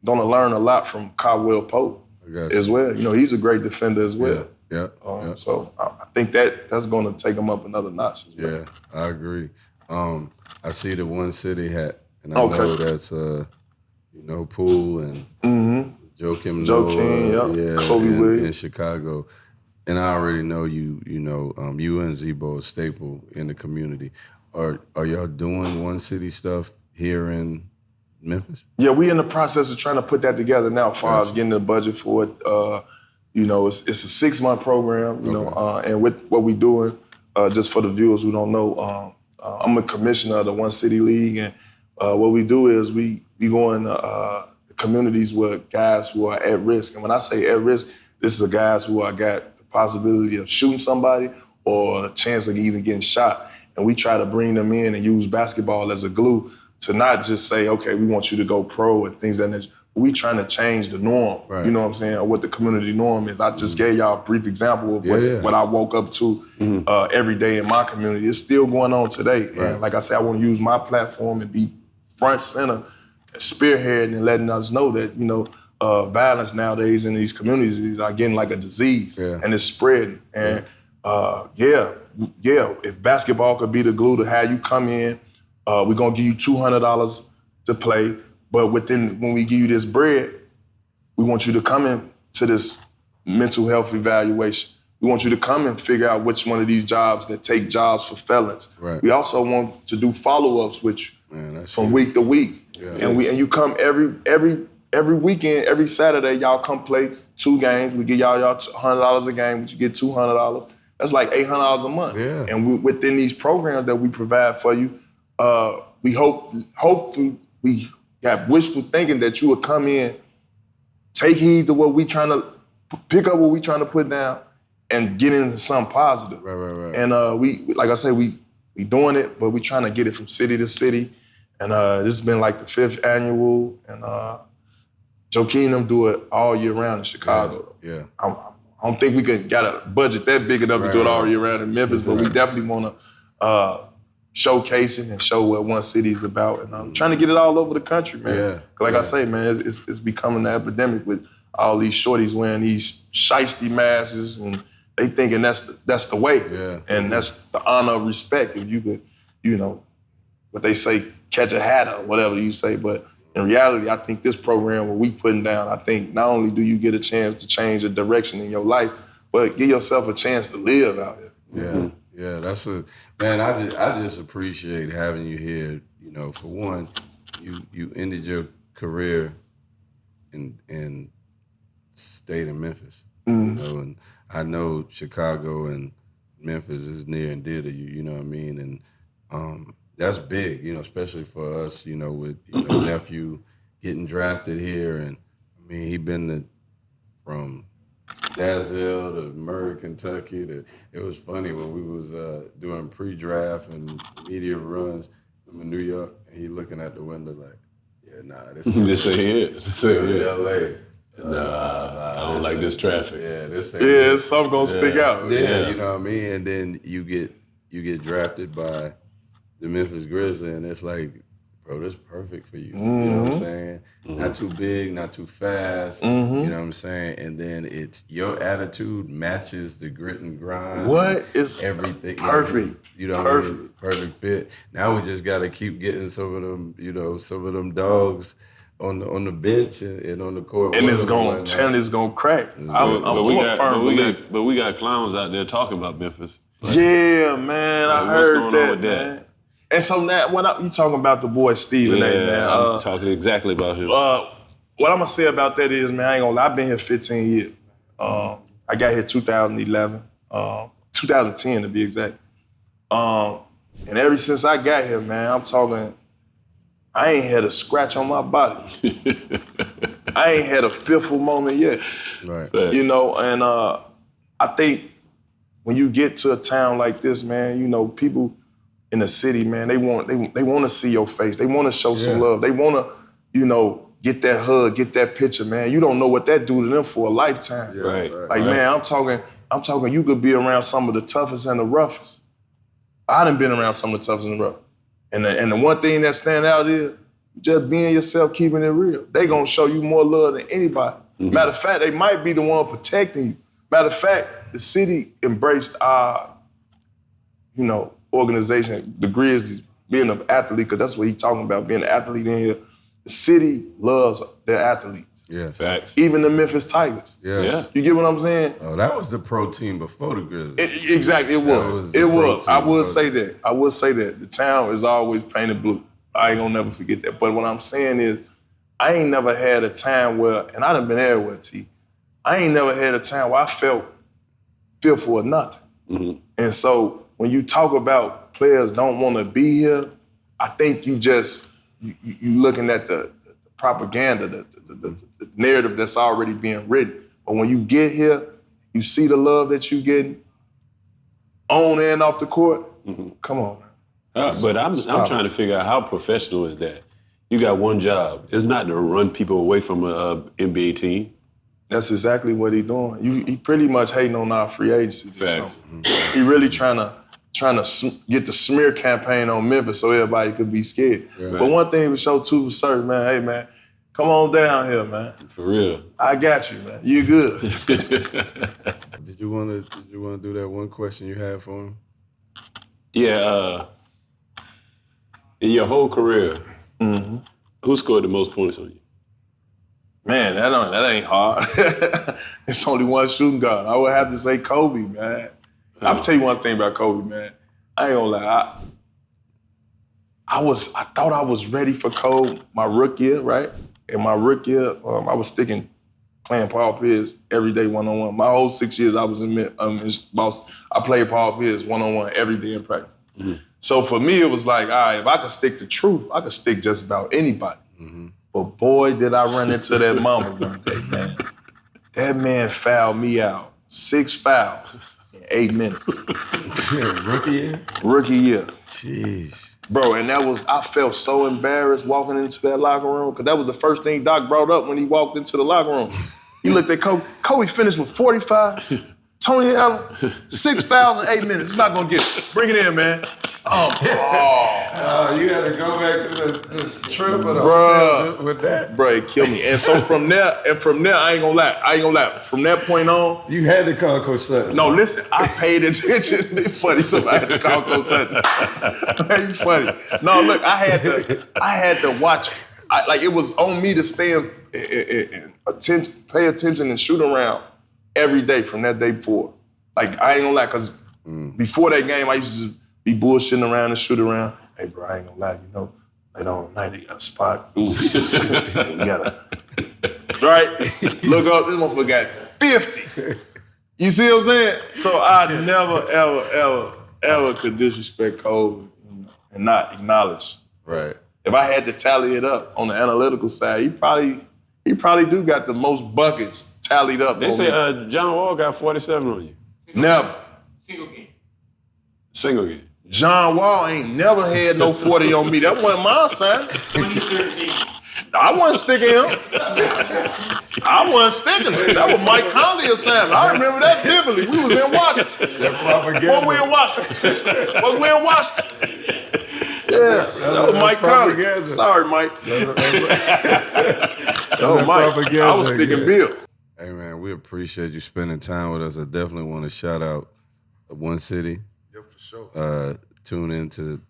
gonna learn a lot from Caldwell Pope as well. You know, he's a great defender as well. Yeah. So I think that's gonna take him up another notch as well. Yeah, I agree. I see the One City hat, and I know that's Poole and Joakim Noah, Kobe Williams in Chicago. And I already know you and Zebo are staple in the community. Are y'all doing One City stuff here in Memphis? Yeah, we in the process of trying to put that together now as far as getting the budget for it. It's a 6-month program, and with what we're doing, just for the viewers who don't know, I'm a commissioner of the One City League, and what we do is we go in the communities with guys who are at risk. And when I say at risk, this is guys who got the possibility of shooting somebody or a chance of even getting shot. And we try to bring them in and use basketball as a glue to not just say, okay, we want you to go pro and things like that. We trying to change the norm, you know what I'm saying, or what the community norm is. I just gave y'all a brief example of what I woke up to every day in my community. It's still going on today. And like I said, I want to use my platform and be front center, spearheading and letting us know that, violence nowadays in these communities is getting like a disease and it's spreading. And if basketball could be the glue to how you come in, we're gonna give you $200 to play, but when we give you this bread, we want you to come in to this mental health evaluation. We want you to come and figure out which one of these jobs that take jobs for felons. Right. We also want to do follow-ups with you from week to week. Yeah. And you come every weekend, every Saturday, y'all come play 2 games. We give y'all $100 a game, but you get $200. That's like $800 a month. Yeah. And within these programs that we provide for you, we hopefully we got wishful thinking that you would come in, take heed to what we trying to pick up, what we trying to put down, and get into something positive. Right. And we, like I say, we doing it, but we trying to get it from city to city. And this has been like the 5th annual, and Joakim them do it all year round in Chicago. Yeah. I don't think we got a budget that big enough to do it all year round in Memphis, but we definitely want to showcase it and show what One City is about. And I'm trying to get it all over the country, man. Yeah. Like I say, man, it's becoming an epidemic with all these shorties wearing these shiesty masks, and they thinking that's the way. Yeah. And that's the honor of respect. If you could, what they say, catch a hat or whatever you say. But in reality, I think this program, what we putting down, I think not only do you get a chance to change the direction in your life, but give yourself a chance to live out here. Yeah. Yeah, man. I just appreciate having you here. For one, you ended your career in state in Memphis. And I know Chicago and Memphis is near and dear to you. You know what I mean? And that's big. Especially for us. With nephew getting drafted here, and I mean he been from Dazzle to Murray, Kentucky. It was funny when we was doing pre-draft and media runs in New York, and he looking at the window like, this is This ain't it. This ain't it. L.A. Nah, I don't like this traffic. It's something gonna stick out. Yeah, you know what I mean? And then you get drafted by the Memphis Grizzlies, and it's like, bro, this is perfect for you. You know what I'm saying? Not too big, not too fast. You know what I'm saying? And then it's your attitude matches the grit and grind. What is everything perfect? Perfect fit. Now we just got to keep getting some of them, some of them dogs on the bench and on the court. And it's gonna crack. But we got clowns out there talking about Memphis. Yeah, man, I heard going on that, with that? man. And so now, you talking about the boy Stephen A, man. I'm talking exactly about him. What I'm gonna say about that is, man, I ain't gonna lie, I've been here 15 years. I got here 2011, 2010 to be exact. And ever since I got here, man, I'm talking, I ain't had a scratch on my body. I ain't had a fearful moment yet. Right. You know, and I think when you get to a town like this, man, you know, people in the city, man, they want to see your face. They want to show some love. They want to, you know, get that hug, get that picture, man. You don't know what that do to them for a lifetime. Yeah, right. Like, man, I'm talking, you could be around some of the toughest and the roughest. I done been around some of the toughest and the roughest. And the one thing that stand out is just being yourself, keeping it real. They gonna show you more love than anybody. Mm-hmm. Matter of fact, they might be the one protecting you. Matter of fact, the city embraced our, you know, organization, the Grizzlies, being an athlete, because that's what he's talking about, being an athlete in here. The city loves their athletes. Yes. Facts. Even the Memphis Tigers. Yes. Yeah. You get what I'm saying? Oh, that was the pro team before the Grizzlies. Exactly, it was. It was. I would say that. The town is always painted blue. I ain't gonna never forget that. But what I'm saying is, I ain't never had a time where, and I done been everywhere, T, I ain't never had a time where I felt fearful of nothing. Mm-hmm. And so when you talk about players don't want to be here, I think you looking at the propaganda, the narrative that's already being written. But when you get here, you see the love that you getting on and off the court. Mm-hmm. Come on, man. But I'm trying to figure out how professional is that? You got one job. It's not to run people away from an NBA team. That's exactly what he's doing. He pretty much hating on our free agency. Facts. He really trying to get the smear campaign on Memphis so everybody could be scared. Right. But one thing was so too for certain, man. Hey, man, come on down here, man. For real. I got you, man. You good. Did you want to do that one question you had for him? Yeah. In your whole career, mm-hmm. who scored the most points on you? Man, that ain't hard. It's only one shooting guard. I would have to say Kobe, man. I'll tell you one thing about Kobe, man. I ain't gonna lie. I thought I was ready for Kobe my rookie year, right? In my rookie year, I was playing Paul Pierce every day one-on-one. My whole 6 years I was in Boston, I played Paul Pierce one-on-one every day in practice. Mm-hmm. So for me, it was like, all right, if I could stick to truth, I could stick just about anybody. Mm-hmm. But boy, did I run into that mama one day, man. That man fouled me out. 6 fouls in 8 minutes. Rookie year? Rookie year. Jeez. Bro, and I felt so embarrassed walking into that locker room, because that was the first thing Doc brought up when he walked into the locker room. He looked at Kobe. Kobe finished with 45. Tony Allen, 6 fouls in 8 minutes. It's not gonna get it. Bring it in, man. You gotta go back to the trip of the hotel with that. Bro, it killed me. And so from there, I ain't gonna lie. From that point on, you had to call Coach Sutton. No, listen, I paid attention. It's funny too. I had to call Coach Sutton. You funny. No, look, I had to watch. It was on me to stay in attention, pay attention, and shoot around every day from that day forward. Like, I ain't gonna lie, because before that game, I used to just be bullshitting around and shoot around. Hey, bro, I ain't gonna lie, you know, later on tonight, they got a spot. Ooh, we gotta, right? Look up, this motherfucker got 50. You see what I'm saying? So I never, ever could disrespect Kobe and not acknowledge. Right. If I had to tally it up on the analytical side, he probably do got the most buckets tallied up. They say John Wall got 47 on you. Never. Single game. John Wall ain't never had no 40 on me. That wasn't my son. 2013. I wasn't sticking him. That was Mike Conley assignment. I remember that vividly. We was in Washington. That propaganda. Was we in Washington? Yeah, that was Mike Conley. Sorry, Mike. That was Mike. Propaganda. I was sticking Bill. Hey, man, we appreciate you spending time with us. I definitely want to shout out One City. Yeah, for sure. Tune into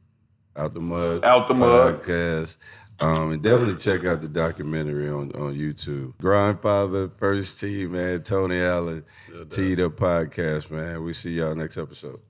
Out the Mud podcast. And definitely check out the documentary on YouTube. Grindfather, First Tee, man, Tony Allen, Teed Up Podcast, man. We see y'all next episode.